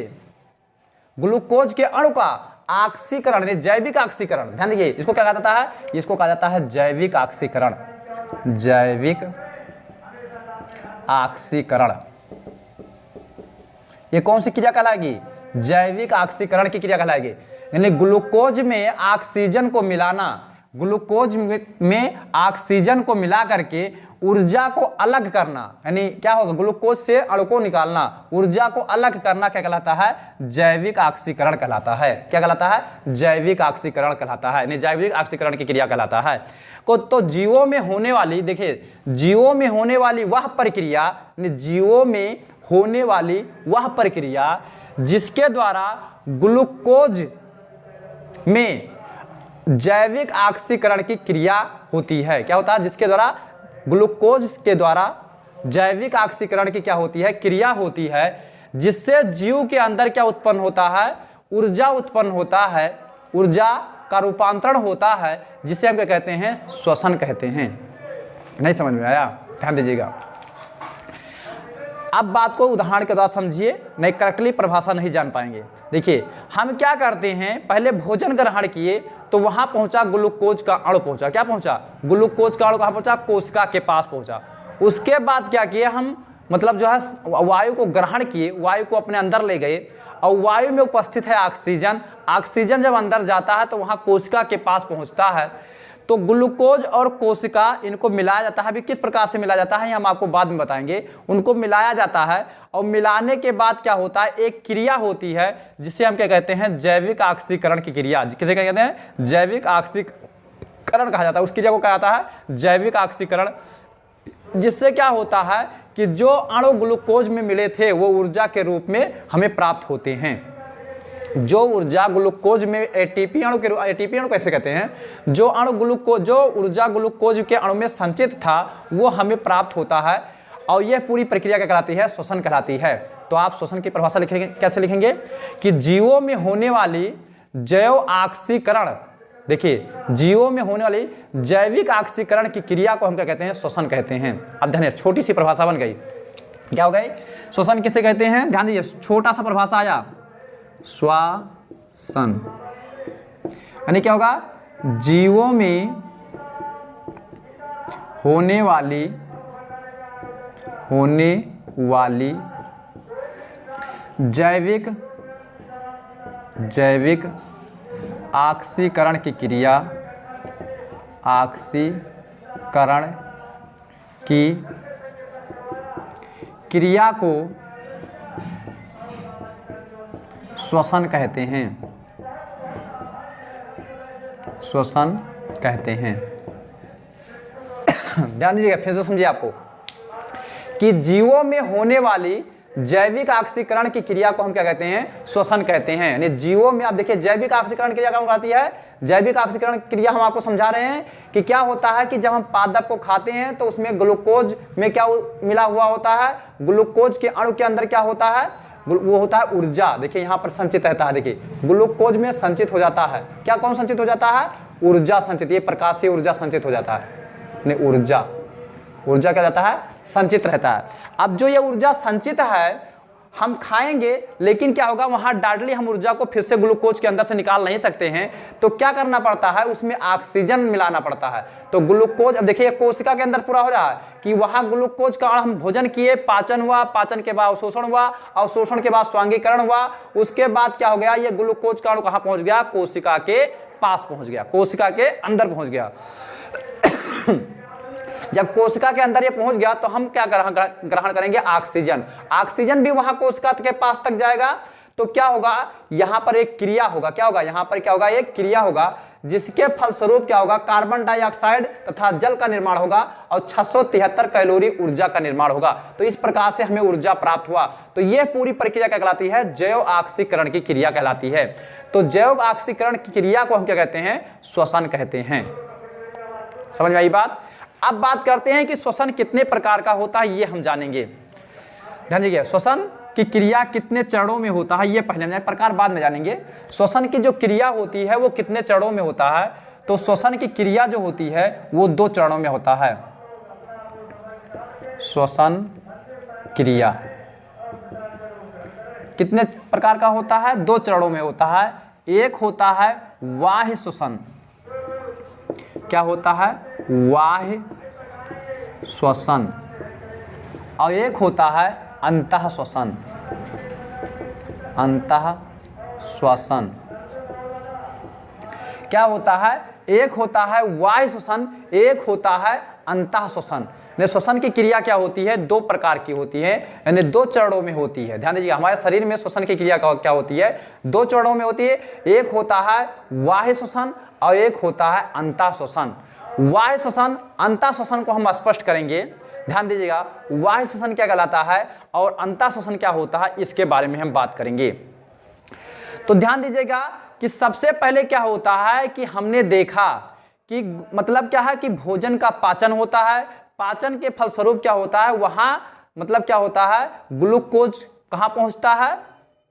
ग्लूकोज के अणु का ऑक्सीकरण, जैविक ऑक्सीकरण, ध्यान दीजिए, इसको क्या कहा जाता है, इसको कहा जाता है जैविक ऑक्सीकरण। जैविक ऑक्सीकरण ये कौन सी क्रिया कहलाएगी, जैविक ऑक्सीकरण की क्रिया कहलाएगी। यानी ग्लूकोज में ऑक्सीजन को मिलाना, ग्लूकोज में ऑक्सीजन को मिला करके ऊर्जा को अलग करना, यानी क्या होगा, ग्लूकोज से अणु को निकालना, ऊर्जा को अलग करना, क्या कहलाता है, जैविक ऑक्सीकरण कहलाता है। क्या कहलाता है, जैविक ऑक्सीकरण कहलाता है, यानी जैविक ऑक्सीकरण की क्रिया कहलाता है। तो जीवों में होने वाली, देखिए, जीवों में होने वाली वह प्रक्रिया, जीवों में होने वाली वह प्रक्रिया जिसके द्वारा ग्लूकोज में जैविक ऑक्सीकरण की क्रिया होती है। क्या होता है, जिसके द्वारा ग्लूकोज के द्वारा जैविक ऑक्सीकरण की क्या होती है, क्रिया होती है, जिससे जीव के अंदर क्या उत्पन्न होता है, ऊर्जा उत्पन्न होता है, ऊर्जा का रूपांतरण होता है, जिसे हम क्या कहते हैं, श्वसन कहते हैं। नहीं समझ में आया, ध्यान दीजिएगा। अब बात को उदाहरण के द्वारा समझिए, नहीं करेक्टली परिभाषा नहीं जान पाएंगे। देखिए हम क्या करते हैं, पहले भोजन ग्रहण किए तो वहां पहुंचा ग्लूकोज का अणु पहुंचा, क्या पहुंचा, ग्लूकोज का अणु कहां पहुंचा, कोशिका के पास पहुंचा। उसके बाद क्या किए हम, मतलब जो है वायु को ग्रहण किए, वायु को अपने अंदर ले गए, और वायु में उपस्थित है ऑक्सीजन। ऑक्सीजन जब अंदर जाता है तो वहां कोशिका के पास पहुंचता है। तो ग्लूकोज और कोशिका इनको मिलाया जाता है। अभी किस प्रकार से मिलाया जाता है हम आपको बाद में बताएंगे। उनको मिलाया जाता है और मिलाने के बाद क्या होता है, एक क्रिया होती है जिसे हम क्या कहते हैं, जैविक ऑक्सीकरण की क्रिया। किसे क्या कहते हैं, जैविक ऑक्सीकरण कहा जाता है। उस क्रिया को कहा जाता है जैविक ऑक्सीकरण, जिससे क्या होता है कि जो अणु ग्लूकोज में मिले थे वो ऊर्जा के रूप में हमें प्राप्त होते हैं। जो ऊर्जा ग्लूकोज में एटीपी अणु कैसे कहते हैं, जो ऊर्जा ग्लूकोज के अणु में संचित था वो हमें प्राप्त होता है, और यह पूरी प्रक्रिया क्या कहलाती है, श्वसन कहलाती है। तो आप श्वसन की परिभाषा लिखेंगे, कैसे लिखेंगे कि जीवों में होने वाली जैव ऑक्सीकरण, देखिए जीवों में होने वाली जैविक ऑक्सीकरण की क्रिया को हम क्या कहते हैं, श्वसन कहते हैं। अब ध्यान, छोटी सी परिभाषा बन गई, क्या हो गई, श्वसन किसे कहते हैं, ध्यान दीजिए, छोटा सा परिभाषा आया, श्वसन यानी क्या होगा, जीवों में होने वाली जैविक ऑक्सीकरण की क्रिया को श्वसन कहते हैं। ध्यान दीजिएगा, फिर से समझिए आपको कि जीवों में होने वाली जैविक ऑक्सीकरण की क्रिया को हम क्या कहते हैं, श्वसन कहते हैं। यानी जीवों में आप देखिए जैविक ऑक्सीकरण क्रिया कौन कहती है, जैविक ऑक्सीकरण क्रिया हम आपको समझा रहे हैं कि क्या होता है कि जब हम पादप को खाते हैं तो उसमें ग्लूकोज में क्या मिला हुआ होता है, ग्लूकोज के अणु के अंदर क्या होता है, वो होता है ऊर्जा। देखिए यहाँ पर संचित रहता है, देखिए ग्लूकोज में संचित हो जाता है, क्या कौन संचित हो जाता है, ऊर्जा संचित, ये प्रकाशीय ऊर्जा संचित हो जाता है, ऊर्जा क्या जाता है, संचित रहता है। अब जो ये ऊर्जा संचित है हम खाएंगे, लेकिन क्या होगा, वहां डायरेक्टली हम ऊर्जा को फिर से ग्लूकोज के अंदर से निकाल नहीं सकते हैं, तो क्या करना पड़ता है, उसमें ऑक्सीजन मिलाना पड़ता है। तो ग्लूकोज, अब देखिए कोशिका के अंदर पूरा हो रहा है कि वहां ग्लूकोज का हम भोजन किए, पाचन हुआ, पाचन के बाद अवशोषण हुआ, अवशोषण के बाद स्वांगीकरण हुआ, उसके बाद क्या हो गया, ये ग्लूकोज का अणु कहां पहुंच गया, कोशिका के पास पहुंच गया, कोशिका के अंदर पहुंच गया। जब कोशिका के अंदर ये पहुंच गया तो हम क्या ग्रहण करेंगे, ऑक्सीजन। ऑक्सीजन भी वहां कोशिका के पास तक जाएगा, तो क्या होगा, यहां पर एक क्रिया होगा, क्या होगा, यहां पर क्या होगा, एक क्रिया होगा, जिसके फलस्वरूप क्या होगा, कार्बन डाइऑक्साइड तथा जल का निर्माण होगा और 673 कैलोरी ऊर्जा का निर्माण होगा। तो इस प्रकार से हमें ऊर्जा प्राप्त हुआ। तो यह पूरी प्रक्रिया क्या कहलाती है, जैव ऑक्सीकरण की क्रिया कहलाती है। तो जैव ऑक्सीकरण की क्रिया को हम क्या कहते हैं, श्वसन कहते हैं। समझ में आई बात। अब बात करते हैं कि श्वसन कितने प्रकार का होता है, ये हम जानेंगे। ध्यान दीजिए, श्वसन की क्रिया कितने चरणों में होता है, ये पहले हम जानेंगे, प्रकार बाद में जानेंगे। श्वसन की जो क्रिया होती है वो कितने चरणों में होता है, तो श्वसन की क्रिया जो होती है वो 2 चरणों में होता है। श्वसन क्रिया कितने प्रकार का होता है, 2 चरणों में होता है। एक होता है बाह्य श्वसन, क्या होता है, बाह्य श्वसन, और एक होता है अंतः श्वसन। अंतः श्वसन क्या होता है, एक होता है बाह्य श्वसन, एक होता है अंतः श्वसन। श्वसन की क्रिया क्या होती है, 2 प्रकार की होती है, यानी 2 चरणों में होती है। ध्यान दीजिए, हमारे शरीर में श्वसन की क्रिया क्या होती है, 2 चरणों में होती है। एक होता है बाह्य श्वसन और एक होता है अंतः श्वसन। बाह्य श्वसन, अंतः श्वसन को हम स्पष्ट करेंगे। ध्यान दीजिएगा, बाह्य श्वसन क्या कहलाता है और अंतः श्वसन क्या होता है, इसके बारे में हम बात करेंगे। तो ध्यान दीजिएगा कि सबसे पहले क्या होता है कि हमने देखा कि मतलब क्या है कि भोजन का पाचन होता है, पाचन के फलस्वरूप क्या होता है, वहां मतलब क्या होता है, ग्लूकोज कहां पहुंचता है,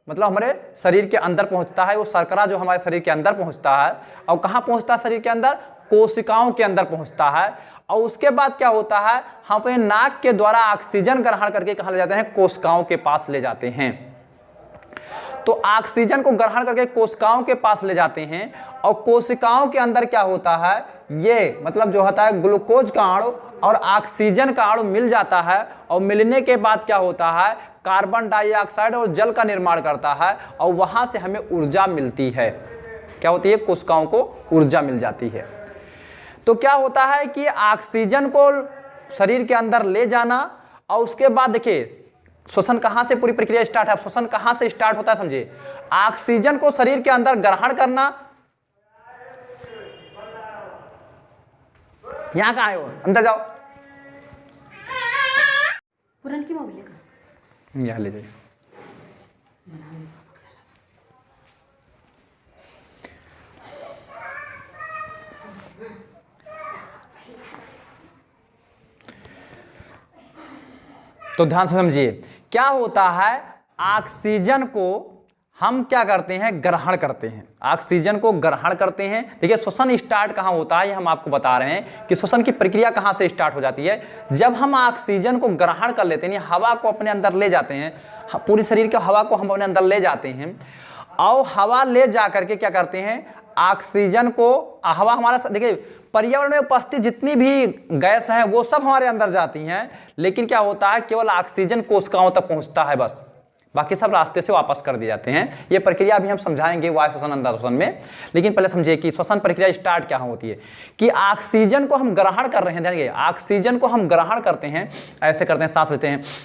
मतलब हमारे शरीर के अंदर पहुंचता है। वो शर्करा जो हमारे शरीर के अंदर पहुंचता है, और कहां पहुंचता है, शरीर के अंदर, कोशिकाओं के अंदर पहुंचता है। और उसके बाद क्या होता है, हम अपने नाक के द्वारा ऑक्सीजन ग्रहण करके कहां ले जाते हैं, कोशिकाओं के पास ले जाते हैं। तो ऑक्सीजन को ग्रहण करके कोशिकाओं के पास ले जाते हैं, और कोशिकाओं के अंदर क्या होता है, ये मतलब जो होता है ग्लूकोज का अणु और ऑक्सीजन का अणु मिल जाता है, और मिलने के बाद क्या होता है, कार्बन डाइऑक्साइड और जल का निर्माण करता है, और वहां से हमें ऊर्जा मिलती है। क्या होती है, कोशिकाओं को ऊर्जा मिल जाती है। तो क्या होता है कि ऑक्सीजन को शरीर के अंदर ले जाना, और उसके बाद देखिए श्वसन कहां से पूरी प्रक्रिया स्टार्ट है, श्वसन कहां से स्टार्ट होता है, समझिए, ऑक्सीजन को शरीर के अंदर ग्रहण करना। यहां कहां है वो, अंदर जाओ,
पुरान की मोबाइल का
यहाँ ले जाइए। तो ध्यान से समझिए, क्या होता है, ऑक्सीजन को हम क्या करते हैं, ग्रहण करते हैं। ऑक्सीजन को ग्रहण करते हैं। देखिए श्वसन स्टार्ट कहाँ होता है, ये हम आपको बता रहे हैं कि श्वसन की प्रक्रिया कहाँ से स्टार्ट हो जाती है। जब हम ऑक्सीजन को ग्रहण कर लेते हैं, हवा को अपने अंदर ले जाते हैं, पूरी शरीर के हवा को हम अपने अंदर ले जाते हैं, और हवा ले जा करके क्या करते हैं, ऑक्सीजन को, हवा हमारा, देखिए पर्यावरण में उपस्थित जितनी भी गैस हैं वो सब हमारे अंदर जाती हैं, लेकिन क्या होता है, केवल ऑक्सीजन कोशिकाओं तक पहुंचता है बस, बाकी सब रास्ते से वापस कर दिए जाते हैं। ये प्रक्रिया भी हम समझाएंगे वायु श्वसन अंदर श्वसन में, लेकिन पहले समझिए कि श्वसन प्रक्रिया स्टार्ट क्या होती है। कि ऑक्सीजन को हम ग्रहण कर रहे हैं, ध्यान, ऑक्सीजन को हम ग्रहण करते हैं, ऐसे करते हैं,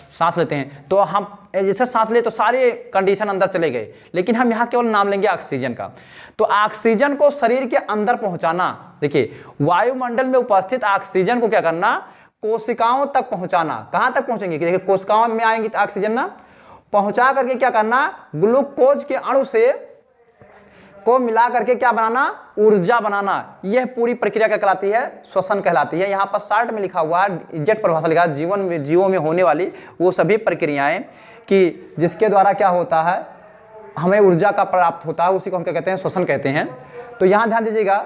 सांस लेते हैं, तो हम जैसे सांस ले तो सारे कंडीशन अंदर चले गए, लेकिन हम यहाँ केवल नाम लेंगे ऑक्सीजन का। तो ऑक्सीजन को शरीर के अंदर पहुंचाना, देखिए वायुमंडल में उपस्थित ऑक्सीजन को क्या करना, कोशिकाओं तक पहुंचाना। कहां तक पहुंचेंगे, कि देखिए कोशिकाओं में आएंगी तो ऑक्सीजन ना, पहुंचा करके क्या करना, ग्लूकोज के अणु से को मिला करके क्या बनाना, ऊर्जा बनाना। यह पूरी प्रक्रिया क्या कहलाती है, श्वसन कहलाती है। यहाँ पर शार्ट में लिखा हुआ है, एग्जैक्ट परिभाषा लिखा है, जीवों में होने वाली वो सभी प्रक्रियाएं कि जिसके द्वारा क्या होता है, हमें ऊर्जा का प्राप्त होता है, उसी को हम क्या कहते हैं, श्वसन कहते हैं। तो यहाँ ध्यान दीजिएगा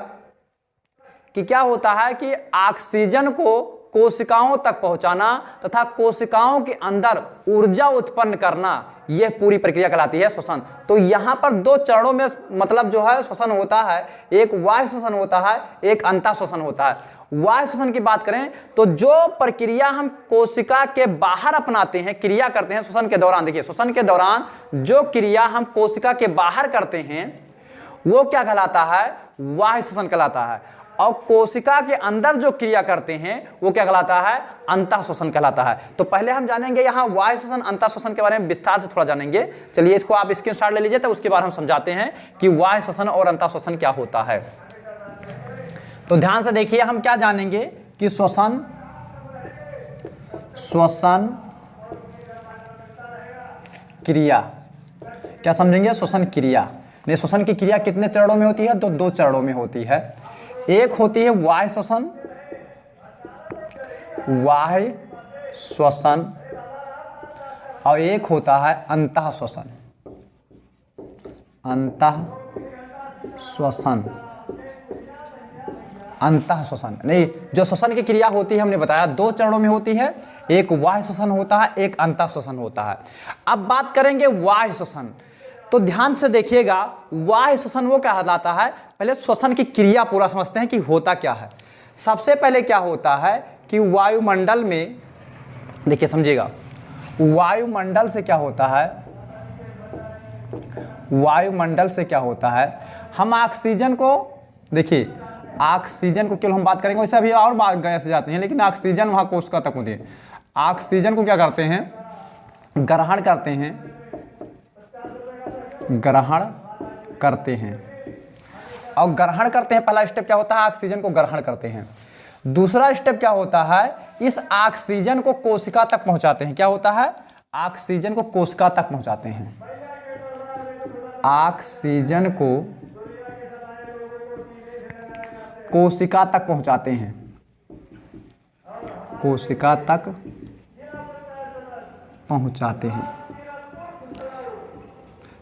कि क्या होता है कि ऑक्सीजन को कोशिकाओं तक पहुंचाना तथा कोशिकाओं के अंदर ऊर्जा उत्पन्न करना, यह पूरी प्रक्रिया कहलाती है श्वसन। तो यहाँ पर दो चरणों में मतलब जो है श्वसन होता है, एक बाह्य श्वसन होता है, एक अंतः श्वसन होता है। बाह्य श्वसन की बात करें तो जो प्रक्रिया हम कोशिका के बाहर अपनाते हैं, क्रिया करते हैं श्वसन के दौरान, देखिए श्वसन के दौरान जो क्रिया हम कोशिका के बाहर करते हैं वो क्या कहलाता है, बाह्य श्वसन कहलाता है। और कोशिका के अंदर जो क्रिया करते हैं वो क्या कहलाता है, अंतः श्वसन कहलाता है। तो पहले हम जानेंगे यहाँ बाह्य श्वसन अंतः श्वसन के बारे में विस्तार से थोड़ा जानेंगे। चलिए इसको आप स्क्रीनशॉट ले लीजिए, तो उसके बाद हम समझाते हैं कि बाह्य श्वसन और अंतः श्वसन क्या होता है। तो ध्यान से देखिए, हम क्या जानेंगे कि श्वसन क्रिया, क्या समझेंगे, श्वसन क्रिया। नहीं, श्वसन की क्रिया कितने चरणों में होती है, तो दो चरणों में होती है। एक होती है बाह्य श्वसन, और एक होता है अंतः श्वसन। नहीं, जो श्वसन की क्रिया होती है हमने बताया दो चरणों में होती है, एक बाह्य श्वसन होता है, एक अंतः श्वसन होता है। अब बात करेंगे बाह्य श्वसन, तो ध्यान से देखिएगा, बाह्य श्वसन वो क्या कहलाता है। पहले श्वसन की क्रिया पूरा समझते हैं कि होता क्या है। सबसे पहले क्या होता है कि वायुमंडल में, देखिए समझिएगा, वायुमंडल से क्या होता है, वायुमंडल से क्या होता है, हम ऑक्सीजन को, देखिए ऑक्सीजन को केवल हम बात करेंगे, वैसे अभी और बात गैस जाती हैं, लेकिन ऑक्सीजन वहाँ कोशिका तक होती है। ऑक्सीजन को क्या करते हैं, ग्रहण करते हैं, और ग्रहण करते हैं। पहला स्टेप क्या होता है, ऑक्सीजन को ग्रहण करते हैं। दूसरा स्टेप क्या होता है, इस ऑक्सीजन को कोशिका तक पहुंचाते हैं। क्या होता है, ऑक्सीजन को कोशिका तक पहुंचाते हैं। ऑक्सीजन को कोशिका तक पहुंचाते हैं, कोशिका तक पहुंचाते हैं।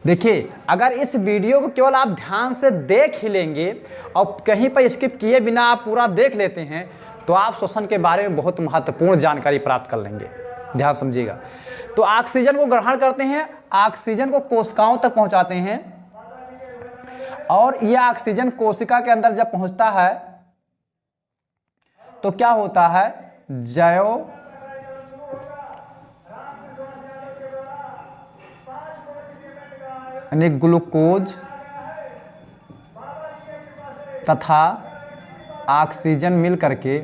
देखिए, अगर इस वीडियो को केवल आप ध्यान से देख ही लेंगे और कहीं पर स्किप किए बिना आप पूरा देख लेते हैं, तो आप श्वसन के बारे में बहुत महत्वपूर्ण जानकारी प्राप्त कर लेंगे। ध्यान समझिएगा। तो ऑक्सीजन को ग्रहण करते हैं, ऑक्सीजन को कोशिकाओं तक पहुंचाते हैं, और यह ऑक्सीजन कोशिका के अंदर जब पहुंचता है तो क्या होता है, जैव यानी ग्लूकोज तथा ऑक्सीजन मिल करके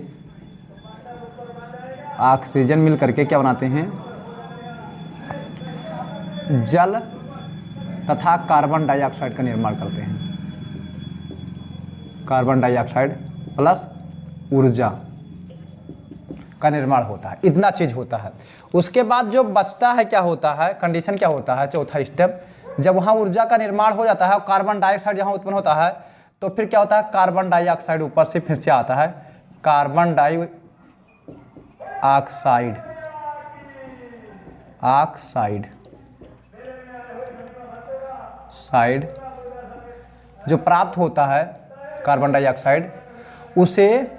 क्या बनाते हैं, जल तथा कार्बन डाइऑक्साइड का निर्माण करते हैं। कार्बन डाइऑक्साइड प्लस ऊर्जा, का निर्माण होता है, इतना चीज होता है। उसके बाद जो बचता है क्या होता है, कंडीशन क्या होता है, चौथा स्टेप, जब वहाँ ऊर्जा का निर्माण हो जाता है और कार्बन डाइऑक्साइड यहाँ उत्पन्न होता है तो फिर क्या होता है, कार्बन डाइऑक्साइड ऊपर से फिर से आता है, कार्बन डाइऑक्साइड जो प्राप्त होता है कार्बन डाइऑक्साइड, उसे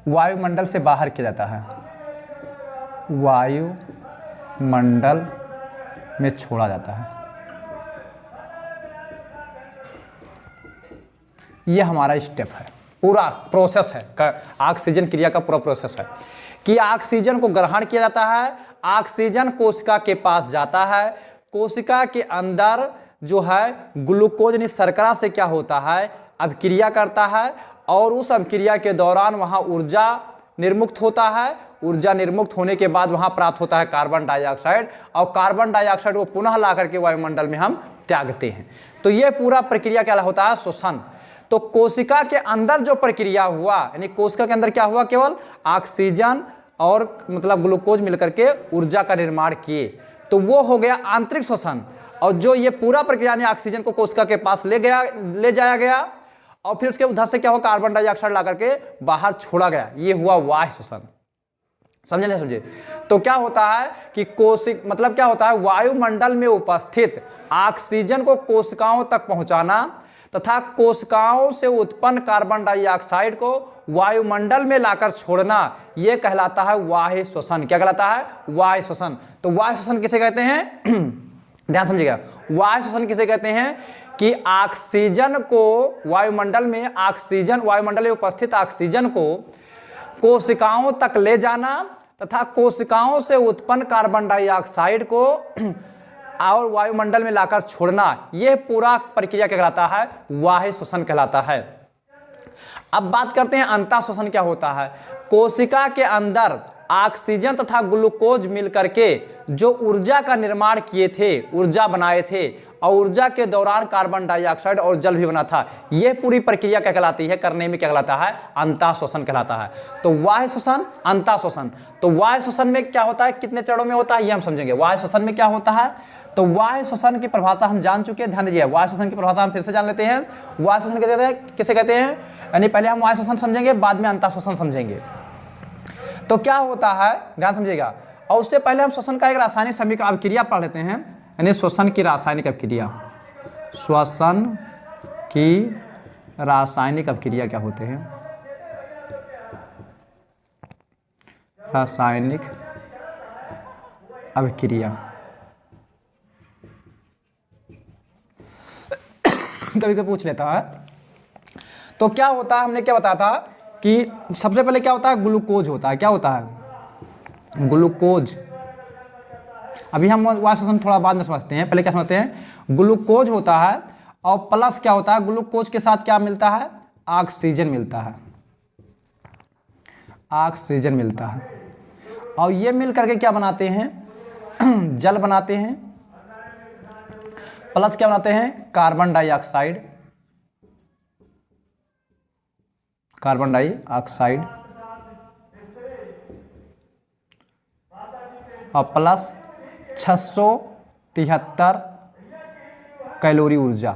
वायुमंडल से बाहर किया जाता है, वायुमंडल में छोड़ा जाता है। ये हमारा स्टेप है, पूरा प्रोसेस है, ऑक्सीजन क्रिया का पूरा प्रोसेस है कि ऑक्सीजन को ग्रहण किया जाता है, ऑक्सीजन कोशिका के पास जाता है, कोशिका के अंदर जो है ग्लूकोज यानी शर्करा से क्या होता है, अभिक्रिया करता है और उस अभिक्रिया के दौरान वहाँ ऊर्जा निर्मुक्त होता है। ऊर्जा निर्मुक्त होने के बाद वहाँ प्राप्त होता है कार्बन डाइऑक्साइड और कार्बन डाइऑक्साइड को पुनः ला करके वायुमंडल में हम त्यागते हैं। तो ये पूरा प्रक्रिया क्या होता है, श्वसन। तो कोशिका के अंदर जो प्रक्रिया हुआ, यानी कोशिका के अंदर क्या हुआ, केवल ऑक्सीजन और मतलब ग्लूकोज मिलकर के ऊर्जा का निर्माण किए, तो वो हो गया आंतरिक श्वसन। और जो ये पूरा प्रक्रिया यानी ऑक्सीजन को कोशिका के पास ले जाया गया और फिर उसके उधर से क्या हुआ, कार्बन डाइऑक्साइड ला करके बाहर छोड़ा गया, ये हुआ बाह्य श्वसन। समझे नहीं समझे? तो क्या होता है कि मतलब क्या होता है, वायुमंडल में उपस्थित ऑक्सीजन को कोशिकाओं तक पहुंचाना तथा कोशिकाओं से उत्पन्न कार्बन डाइऑक्साइड को वायुमंडल में लाकर छोड़ना, यह कहलाता है बाह्य श्वसन। क्या कहलाता है, बाह्य श्वसन। तो बाह्य श्वसन किसे कहते हैं ध्यान समझिएगा, बाह्य श्वसन किसे कहते हैं कि ऑक्सीजन को वायुमंडल में उपस्थित ऑक्सीजन को कोशिकाओं तक ले जाना तथा कोशिकाओं से उत्पन्न कार्बन डाइऑक्साइड को और वायुमंडल में लाकर छोड़ना, यह पूरा प्रक्रिया क्या कहलाता है, बाह्य श्वसन कहलाता है। अब बात करते हैं अंतः श्वसन क्या होता है। कोशिका के अंदर ऑक्सीजन तथा ग्लूकोज मिलकर के जो ऊर्जा का निर्माण किए थे, ऊर्जा बनाए थे और ऊर्जा के दौरान कार्बन डाइऑक्साइड और जल भी बना था, यह पूरी प्रक्रिया क्या कहलाती है, करने में क्या कहलाता है, अंतः श्वसन कहलाता है। तो बाह्य श्वसन, अंतः श्वसन। तो बाह्य श्वसन में क्या होता है, कितने चरणों में होता है, ये हम समझेंगे। बाह्य श्वसन में क्या होता है, तो बाह्य श्वसन की परिभाषा हम जान चुके हैं, ध्यान दीजिए। बाह्य श्वसन की परिभाषा हम फिर से जान लेते हैं। बाह्य श्वसन किसे कहते हैं, यानी पहले हम बाह्य श्वसन समझेंगे, बाद में अंतः श्वसन समझेंगे। तो क्या होता है, ध्यान समझिएगा। और उससे पहले हम श्वसन का एक रासायनिक समीकरण अभिक्रिया पढ़ लेते हैं, यानी श्वसन की रासायनिक अभिक्रिया। श्वसन की रासायनिक अभिक्रिया क्या होते हैं, रासायनिक अभिक्रिया। कभी कभी पूछ लेता है। तो क्या होता है, हमने क्या बताया था कि सबसे पहले क्या होता है, ग्लूकोज होता है। क्या होता है, ग्लूकोज। अभी हम बाह्य श्वसन थोड़ा बाद में समझते हैं, पहले क्या समझते हैं, ग्लूकोज होता है और प्लस क्या होता है, ग्लूकोज के साथ क्या मिलता है, ऑक्सीजन मिलता है, ऑक्सीजन मिलता है। और ये मिल करके क्या बनाते हैं, जल बनाते हैं, प्लस क्या बनाते हैं, कार्बन डाइऑक्साइड, कार्बन डाइऑक्साइड और प्लस 673 कैलोरी ऊर्जा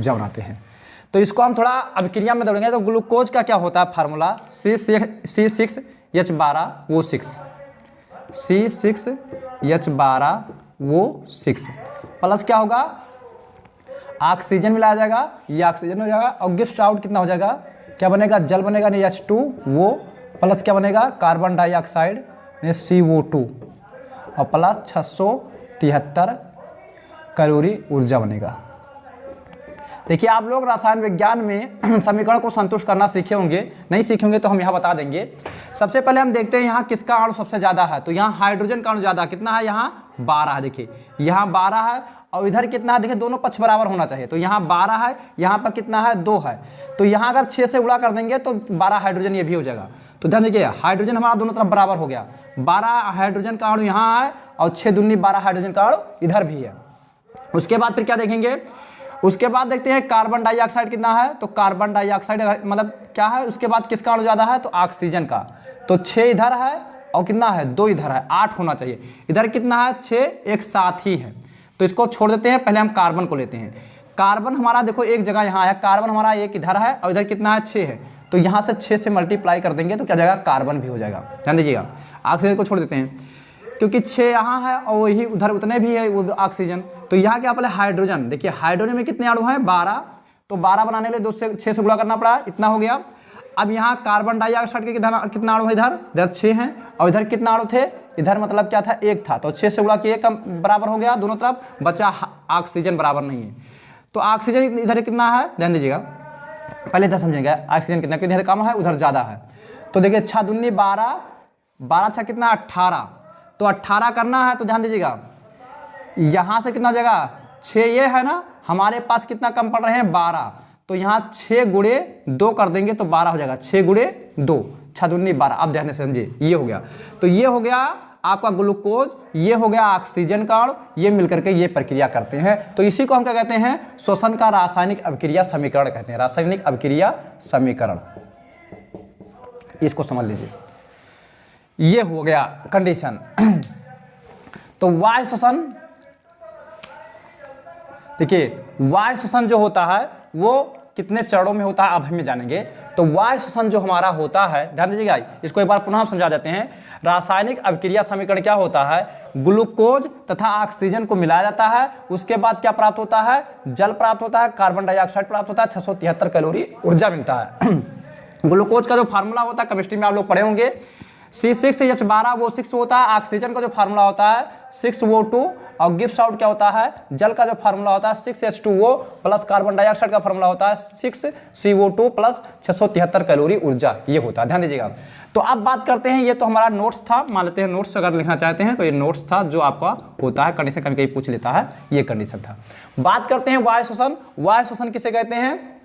बनाते हैं। तो इसको हम थोड़ा अभिक्रिया में दौड़ेंगे। तो ग्लूकोज का क्या होता है फार्मूला, C6H12O6, C6H12O6 प्लस क्या होगा, ऑक्सीजन मिलाया जाएगा, ये ऑक्सीजन हो जाएगा और गिव्स आउट कितना हो जाएगा, क्या बनेगा, जल बनेगा, नहीं H2O प्लस क्या बनेगा, कार्बन डाइऑक्साइड यानी CO2 और प्लस 673 कैलोरी ऊर्जा बनेगा। देखिए आप लोग रसायन विज्ञान में समीकरण को संतुष्ट करना सीखे होंगे, नहीं सीखे होंगे तो हम यहाँ बता देंगे। सबसे पहले हम देखते हैं यहाँ किसका अणु सबसे ज़्यादा है। तो यहाँ हाइड्रोजन का अणु ज़्यादा कितना है, यहाँ 12 है। देखिए यहाँ 12 है और इधर कितना है, देखिए दोनों पक्ष बराबर होना चाहिए। तो यहाँ 12 है, यहाँ पर कितना है, 2 है। तो यहाँ अगर 6 से गुणा कर देंगे तो 12 हाइड्रोजन ये भी हो जाएगा। तो ध्यान देखिए हाइड्रोजन हमारा दोनों तरफ बराबर हो गया, 12 हाइड्रोजन का अणु यहाँ है और 6 दूनी 12 हाइड्रोजन का अणु इधर भी है। उसके बाद फिर क्या देखेंगे, उसके बाद देखते हैं कार्बन डाइऑक्साइड कितना है, तो कार्बन डाइऑक्साइड मतलब क्या है, उसके बाद किसका अणु ज़्यादा है, तो ऑक्सीजन का। तो 6 इधर है और कितना है, 2 इधर है, 8 होना चाहिए। इधर कितना है, 6 एक साथ ही है, तो इसको छोड़ देते हैं, पहले हम कार्बन को लेते हैं। कार्बन हमारा देखो एक जगह यहाँ है, कार्बन हमारा एक इधर है और इधर कितना है, 6 है, तो यहाँ से 6 से मल्टीप्लाई कर देंगे तो क्या जाएगा, कार्बन भी हो जाएगा। ध्यान दीजिएगा, ऑक्सीजन को छोड़ देते हैं क्योंकि 6 यहाँ है और वही उधर उतने भी है वो ऑक्सीजन। तो यहाँ क्या पहले हाइड्रोजन, देखिए हाइड्रोजन में कितने अणु हैं, 12, तो 12 बनाने के लिए 2 से 6 से गुणा करना पड़ा, इतना हो गया। अब यहाँ कार्बन डाइऑक्साइड के कितना अणु है, इधर 6 हैं और इधर कितना अणु थे, इधर मतलब क्या था, 1 था, तो 6 से गुणा किए कम बराबर हो गया दोनों तरफ, बचा ऑक्सीजन बराबर नहीं है। तो ऑक्सीजन इधर कितना है, ध्यान दीजिएगा, पहले इधर समझेंगे ऑक्सीजन कितना, इधर कम है उधर ज़्यादा है। तो देखिए 6 दूनी 12, 12 6 कितना 18, तो 18 करना है, तो ध्यान दीजिएगा यहाँ से कितना हो जाएगा, 6 ये है ना, हमारे पास कितना कम पड़ रहे हैं, 12, तो यहाँ 6 गुणे 2 कर देंगे तो 12 हो जाएगा, 6 गुणे 2, 6 दूनी 12। अब ध्यान से समझिए, ये हो गया, तो ये हो गया आपका ग्लूकोज, ये हो गया ऑक्सीजन का अणु, ये मिलकर के ये प्रक्रिया करते हैं। तो इसी को हम क्या कहते हैं, श्वसन का रासायनिक अभिक्रिया समीकरण कहते हैं, रासायनिक अभिक्रिया समीकरण, इसको समझ लीजिए। ये हो गया कंडीशन। तो वायु श्वसन, देखिए वायु श्वसन जो होता है वो कितने चरणों में होता है अब हमें जानेंगे। तो वायु श्वसन जो हमारा होता है, ध्यान दीजिएगा, इसको एक बार पुनः हम समझा देते हैं। रासायनिक अभिक्रिया समीकरण क्या होता है, ग्लूकोज तथा ऑक्सीजन को मिलाया जाता है, उसके बाद क्या प्राप्त होता है, जल प्राप्त होता है, कार्बन डाइऑक्साइड प्राप्त होता है, 673 कैलोरी ऊर्जा मिलता है। ग्लूकोज का जो फार्मूला होता है केमिस्ट्री में आप लोग पढ़े होंगे, C6H12 वो 6 होता है, ऑक्सीजन का जो फार्मूला होता है 6O2 और गिब्स आउट क्या होता है, जल का जो फार्मूला होता है 6H2O प्लस कार्बन डाइऑक्साइड का फार्मूला होता है 6CO2 प्लस 673 कैलोरी ऊर्जा, ये होता है। ध्यान दीजिएगा। तो अब बात करते हैं, ये तो हमारा नोट्स था, मान लेते हैं नोट्स अगर लिखना चाहते हैं तो ये नोट्स था जो आपका होता है, कंडीशन कभी कभी पूछ लेता है, ये कंडीशन था। बात करते हैं वायु श्वसन। वायु श्वसन किसे कहते हैं,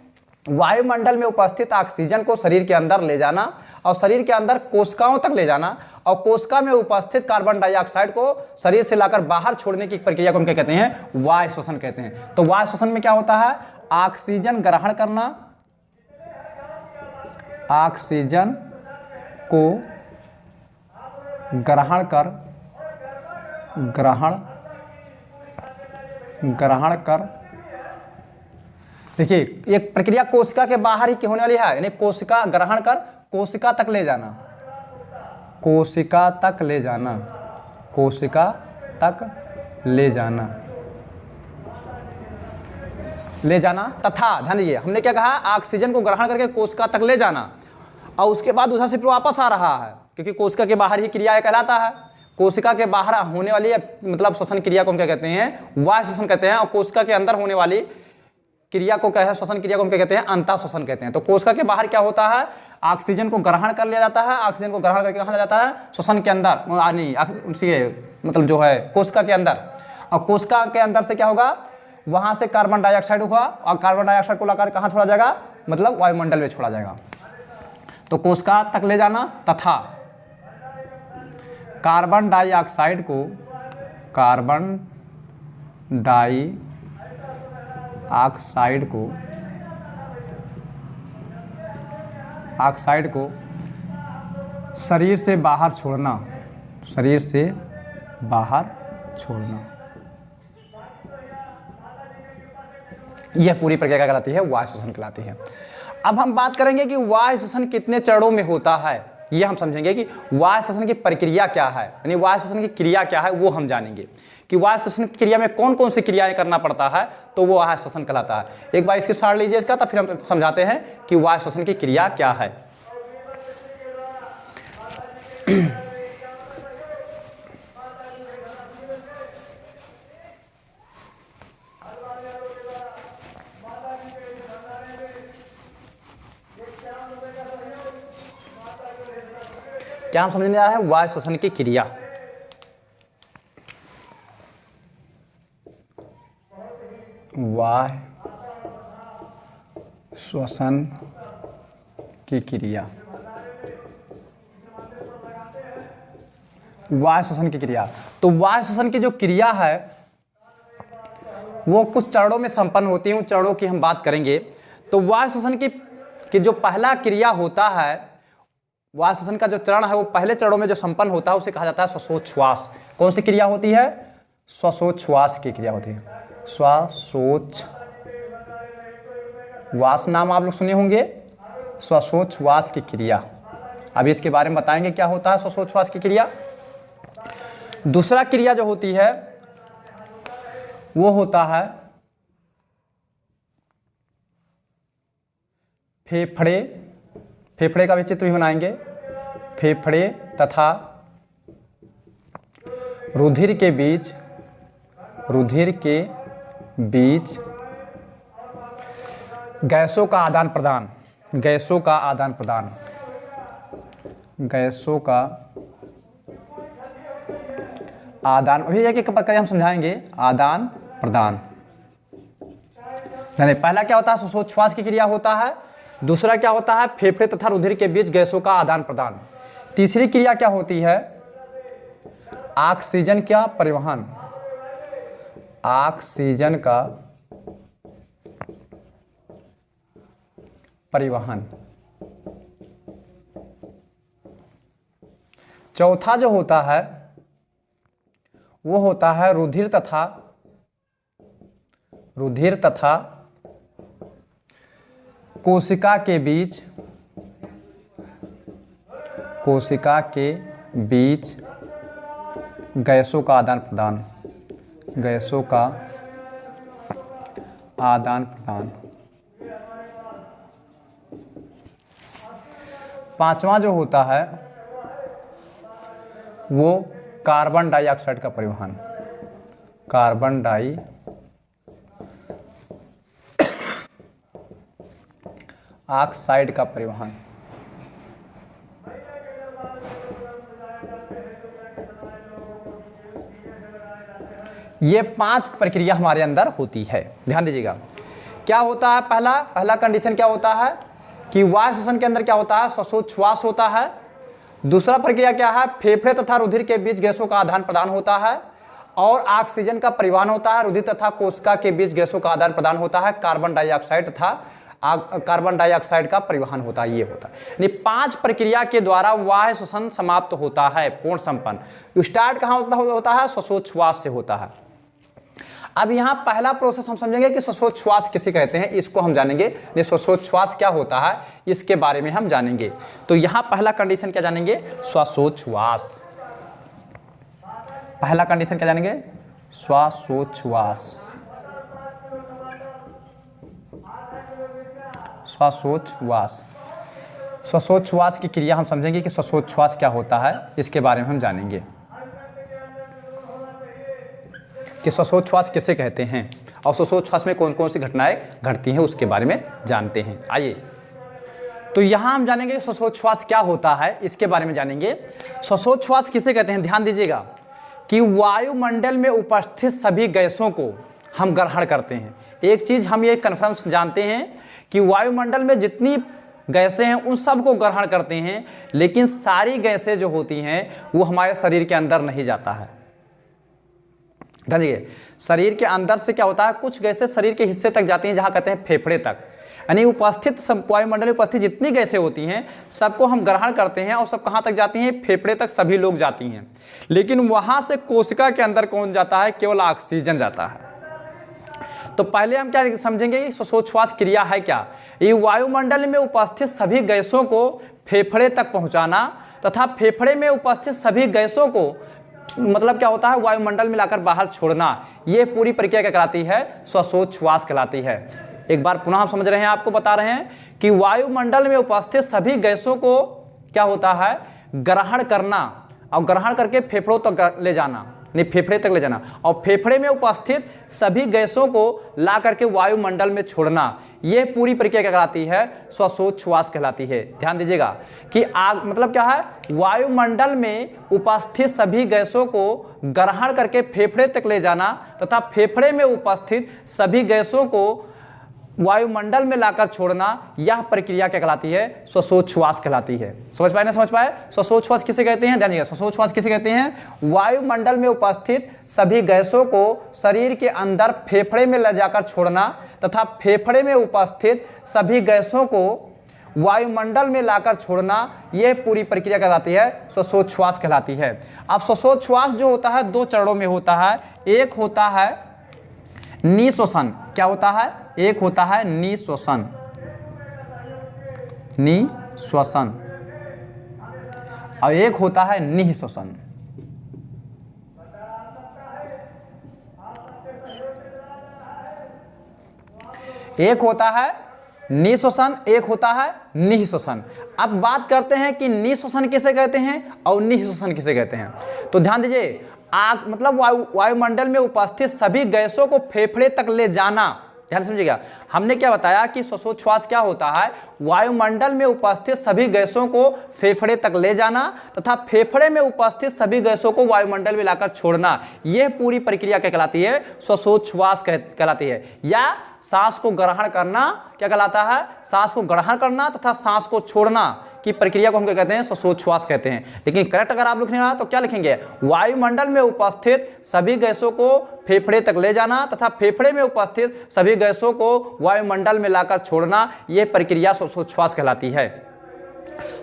वायुमंडल में उपस्थित ऑक्सीजन को शरीर के अंदर ले जाना और शरीर के अंदर कोशिकाओं तक ले जाना और कोशिका में उपस्थित कार्बन डाइऑक्साइड को शरीर से लाकर बाहर छोड़ने की प्रक्रिया को हम क्या कहते हैं, वायु श्वसन कहते हैं। तो वायु श्वसन में क्या होता है, ऑक्सीजन ग्रहण करना, ऑक्सीजन को ग्रहण कर देखिए एक प्रक्रिया कोशिका के बाहर ही होने वाली है, यानी कोशिका ग्रहण कर कोशिका तक ले जाना, कोशिका तक ले जाना, कोशिका तक ले जाना, ले जाना तथा, ध्यान दीजिए हमने क्या कहा, ऑक्सीजन को ग्रहण करके कोशिका तक ले जाना और उसके बाद उधर से फिर वापस आ रहा है, क्योंकि कोशिका के बाहर ही क्रिया कहलाता है। कोशिका के बाहर होने वाली मतलब श्वसन क्रिया को हम क्या कहते हैं, वायु श्वसन कहते हैं, और कोशिका के अंदर होने वाली क्रिया को क्या है, श्वसन क्रिया को हम क्या कहते हैं, अंतः श्वसन कहते हैं। तो कोशिका के बाहर क्या होता है, ऑक्सीजन को ग्रहण कर लिया जाता है, ऑक्सीजन को ग्रहण करके कहाँ ले जाता है, श्वसन के अंदर, मतलब जो है कोशिका के अंदर, और कोशिका के अंदर से क्या होगा, वहां से कार्बन डाइऑक्साइड होगा और कार्बन डाइऑक्साइड को लाकर कहाँ छोड़ा जाएगा, मतलब वायुमंडल में छोड़ा जाएगा। तो कोशिका तक ले जाना तथा कार्बन डाइऑक्साइड को, कार्बन डाइऑक्साइड को शरीर से बाहर छोड़ना, शरीर से बाहर छोड़ना, यह पूरी प्रक्रिया क्या कहलाती है, वायु श्वसन कहलाती है। अब हम बात करेंगे कि वायु श्वसन कितने चरणों में होता है, ये हम समझेंगे कि वायु श्वसन की प्रक्रिया क्या है, यानी वायु श्वसन की क्रिया क्या है वो हम जानेंगे कि वायु श्वसन की क्रिया में कौन कौन सी क्रियाएं करना पड़ता है, तो वो वायु श्वसन कहलाता है। एक बार इसके सार लीजिए इसका, तो फिर हम समझाते हैं कि वायु श्वसन की क्रिया क्या है। क्या हम समझने आया है, वायु श्वसन की क्रिया। वायु श्वसन की क्रिया, वायु श्वसन की क्रिया। तो वायु श्वसन की जो क्रिया है वो कुछ चरणों में संपन्न होती हैं, उन चरणों की हम बात करेंगे। तो वायु श्वसन की जो पहला क्रिया होता है, वायु श्वसन का जो चरण है वो पहले चरणों में जो संपन्न होता है उसे कहा जाता है श्वासोच्छ्वास। कौन सी क्रिया होती है? श्वासोच्छ्वास की क्रिया होती है। श्वासोच्छ्वास नाम आप लोग सुने होंगे, श्वासोच्छ्वास की क्रिया। अभी इसके बारे में बताएंगे क्या होता है श्वासोच्छ्वास की क्रिया। दूसरा क्रिया जो होती है वो होता है फेफड़े। फेफड़े का भी चित्र भी बनाएंगे। फेफड़े तथा रुधिर के बीच गैसों का आदान प्रदान। गैसों का आदान अभी एक प्रक्रिया हम समझाएंगे, आदान प्रदान। यानी पहला क्या होता है? श्वासोच्छ्वास की क्रिया होता है। दूसरा क्या होता है? फेफड़े तथा रुधिर के बीच गैसों का आदान प्रदान। तीसरी क्रिया क्या होती है? ऑक्सीजन का परिवहन। ऑक्सीजन का परिवहन। चौथा जो होता है वो होता है रुधिर तथा कोशिका के बीच गैसों का आदान प्रदान। पांचवा जो होता है वो कार्बन डाइऑक्साइड का परिवहन। कार्बन डाइऑक्साइड का परिवहन। ये 5 प्रक्रिया हमारे अंदर होती है। ध्यान दीजिएगा क्या होता है। पहला कंडीशन क्या होता है कि वायु श्वसन के अंदर क्या होता है? श्वासोच्छ्वास होता है। दूसरा प्रक्रिया क्या है? फेफड़े तथा रुधिर के बीच गैसों का आदान प्रदान होता है और ऑक्सीजन का परिवहन होता है। रुधिर तथा कोशिका के बीच गैसों का आदान प्रदान होता है। कार्बन डाइऑक्साइड का परिवहन होता है। ये होता है यानी 5 प्रक्रिया के द्वारा वायु श्वसन समाप्त होता है, पूर्ण संपन्न। स्टार्ट कहाँ होता है? श्वासोच्छ्वास से होता है। अब यहाँ पहला प्रोसेस हम समझेंगे कि श्वासोच्छ्वास किसे कहते हैं, इसको हम जानेंगे। श्वासोच्छ्वास क्या होता है इसके बारे में हम जानेंगे। तो यहाँ पहला कंडीशन क्या जानेंगे? श्वासोच्छ्वास। पहला कंडीशन क्या जानेंगे? श्वासोच्छ्वास। श्वासोच्छ्वास की क्रिया हम समझेंगे कि श्वासोच्छ्वास क्या होता है, इसके बारे में हम जानेंगे कि श्वासोच्छ्वास किसे कहते हैं और श्वासोच्छ्वास में कौन कौन सी घटनाएं घटती हैं उसके बारे में जानते हैं। आइए तो यहाँ हम जानेंगे श्वासोच्छ्वास क्या होता है, इसके बारे में जानेंगे। श्वासोच्छ्वास किसे कहते हैं? ध्यान दीजिएगा कि वायुमंडल में उपस्थित सभी गैसों को हम ग्रहण करते हैं। एक चीज़ हम ये कन्फर्म जानते हैं कि वायुमंडल में जितनी गैसें हैं उन सब को ग्रहण करते हैं, लेकिन सारी गैसें जो होती हैं वो हमारे शरीर के अंदर नहीं जाता है। देखिए शरीर के अंदर से क्या होता है, कुछ गैसें शरीर के हिस्से तक जाती हैं जहाँ कहते हैं फेफड़े तक। यानी उपस्थित सब वायुमंडल में उपस्थित जितनी गैसें होती हैं सबको हम ग्रहण करते हैं और सब कहाँ तक जाती हैं? फेफड़े तक सभी लोग जाती हैं। लेकिन वहाँ से कोशिका के अंदर कौन जाता है? केवल ऑक्सीजन जाता है। तो पहले हम क्या समझेंगे कि श्वासोच्छ्वास क्रिया है क्या? ये वायुमंडल में उपस्थित सभी गैसों को फेफड़े तक पहुँचाना तथा फेफड़े में उपस्थित सभी गैसों को मतलब क्या होता है? वायुमंडल में लाकर बाहर छोड़ना। ये पूरी प्रक्रिया क्या कहलाती है? श्वासोच्छ्वास कहलाती है। एक बार पुनः हम समझ रहे हैं, आपको बता रहे हैं कि वायुमंडल में उपस्थित सभी गैसों को क्या होता है? ग्रहण करना और ग्रहण करके फेफड़ों तक ले जाना, नहीं फेफड़े तक ले जाना, और फेफड़े में उपस्थित सभी गैसों को ला करके वायुमंडल में छोड़ना। यह पूरी प्रक्रिया क्या कहलाती है? श्वासोच्छ्वास कहलाती है। ध्यान दीजिएगा कि मतलब क्या है? वायुमंडल में उपस्थित सभी गैसों को ग्रहण करके फेफड़े तक ले जाना तथा फेफड़े में उपस्थित सभी गैसों को वायुमंडल में लाकर छोड़ना, यह प्रक्रिया क्या कहलाती है? श्वासोच्छ्वास कहलाती है। समझ पाए ना? समझ पाए? श्वासोच्छ्वास किसे कहते हैं? ध्यान दीजिएगा, श्वासोच्छ्वास किसे कहते हैं? वायुमंडल में उपस्थित सभी गैसों को शरीर के अंदर फेफड़े में ले जाकर छोड़ना तथा फेफड़े में उपस्थित सभी गैसों को वायुमंडल में लाकर छोड़ना, यह पूरी प्रक्रिया कहलाती है श्वासोच्छ्वास कहलाती है। अब श्वासोच्छ्वास जो होता है दो चरणों में होता है। एक होता है निःश्वसन। क्या होता है? एक होता है निःश्वसन, निःश्वसन, और एक होता है निःश्वसन। एक होता है निःश्वसन, एक होता है निःश्वसन। अब बात करते हैं कि निःश्वसन किसे कहते हैं और निःश्वसन किसे कहते हैं। तो ध्यान दीजिए, आग मतलब वायुमंडल में उपस्थित सभी गैसों को फेफड़े तक ले जाना। ध्यान समझिएगा, हमने क्या बताया कि श्वासोच्छ्वास क्या होता है? वायुमंडल में उपस्थित सभी गैसों को फेफड़े तक ले जाना तथा फेफड़े में उपस्थित सभी गैसों को वायुमंडल में लाकर छोड़ना, यह पूरी प्रक्रिया क्या कहलाती है? श्वासोच्छ्वास कहलाती है। या सांस को ग्रहण करना क्या कहलाता है? सांस को ग्रहण करना तथा सांस को छोड़ना की प्रक्रिया को हम क्या कहते हैं? श्वासोच्छ्वास कहते हैं। लेकिन करेक्ट अगर आप लिखना तो क्या लिखेंगे? वायुमंडल में उपस्थित सभी गैसों को फेफड़े तक ले जाना तथा फेफड़े में उपस्थित सभी गैसों को वायुमंडल में लाकर छोड़ना, यह प्रक्रिया श्वासोच्छ्वास कहलाती है।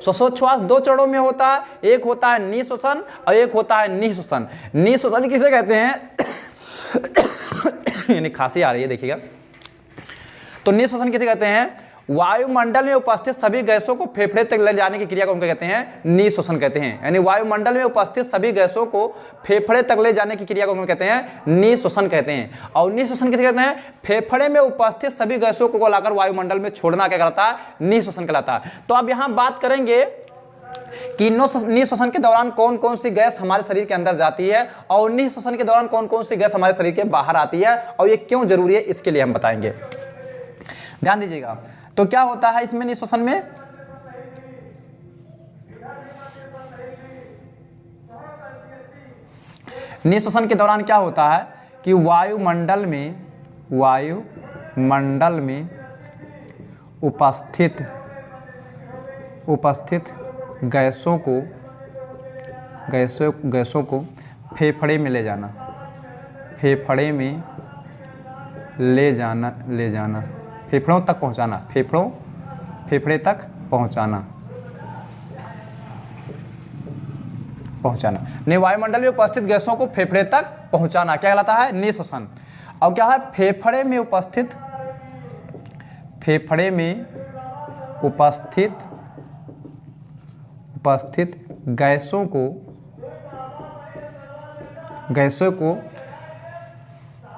श्वासोच्छ्वास दो चरणों में होता है। एक होता है निःश्वसन और एक होता है निःश्वसन। निःश्वसन किसे कहते हैं? यानी खांसी आ रही है, देखिएगा। तो निःश्वसन किसे कहते हैं? वायुमंडल में उपस्थित सभी गैसों को फेफड़े तक ले जाने की क्रिया को हम क्या कहते हैं? निःश्वसन कहते हैं। यानी वायुमंडल में उपस्थित सभी गैसों को फेफड़े तक ले जाने की क्रिया को हम कहते हैं? निःश्वसन कहते हैं। और निःश्वसन किसे कहते हैं? फेफड़े में उपस्थित सभी गैसों को लाकर वायुमंडल में छोड़ना क्या कहलाता है? निःश्वसन कहलाता है। तो अब यहां बात करेंगे कि निःश्वसन के दौरान कौन कौन सी गैस हमारे शरीर के अंदर जाती है और निःश्वसन के दौरान कौन कौन सी गैस हमारे शरीर के बाहर आती है, और ये क्यों जरूरी है, इसके लिए हम बताएंगे। ध्यान दीजिएगा। तो क्या होता है इसमें निःश्वसन में? निःश्वसन के दौरान क्या होता है कि वायुमंडल में उपस्थित गैसों को फेफड़े में ले जाना, फेफड़े में ले जाना, फेफड़ों तक पहुंचाना, फेफड़े तक पहुंचाना। ने वायुमंडल में उपस्थित गैसों को फेफड़े तक पहुंचाना क्या कहलाता है? निःश्वसन। और क्या है? फेफड़े में उपस्थित गैसों को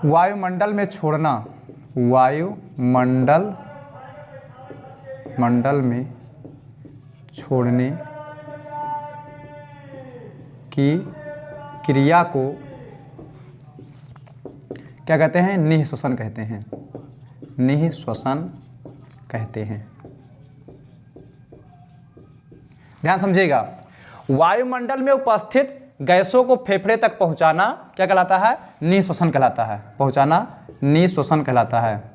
वायुमंडल में छोड़ना, वायुमंडल में छोड़ने की क्रिया को क्या कहते हैं? निःश्वसन कहते हैं। निःश्वसन कहते हैं। ध्यान समझिएगा, वायुमंडल में उपस्थित गैसों को फेफड़े तक पहुंचाना क्या कहलाता है? निःश्वसन कहलाता है। पहुंचाना निःश्वसन कहलाता है।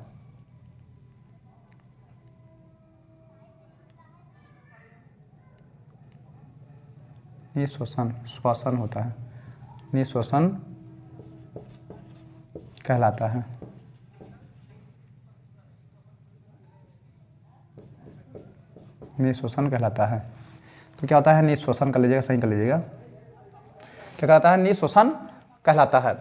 निःश्वसन श्वसन होता है, निःश्वसन कहलाता है। निःश्वसन कहलाता है। तो क्या होता है? निःश्वसन कर लीजिएगा, सही कर लीजिएगा। क्या कहता है? निःश्वसन कहलाता है।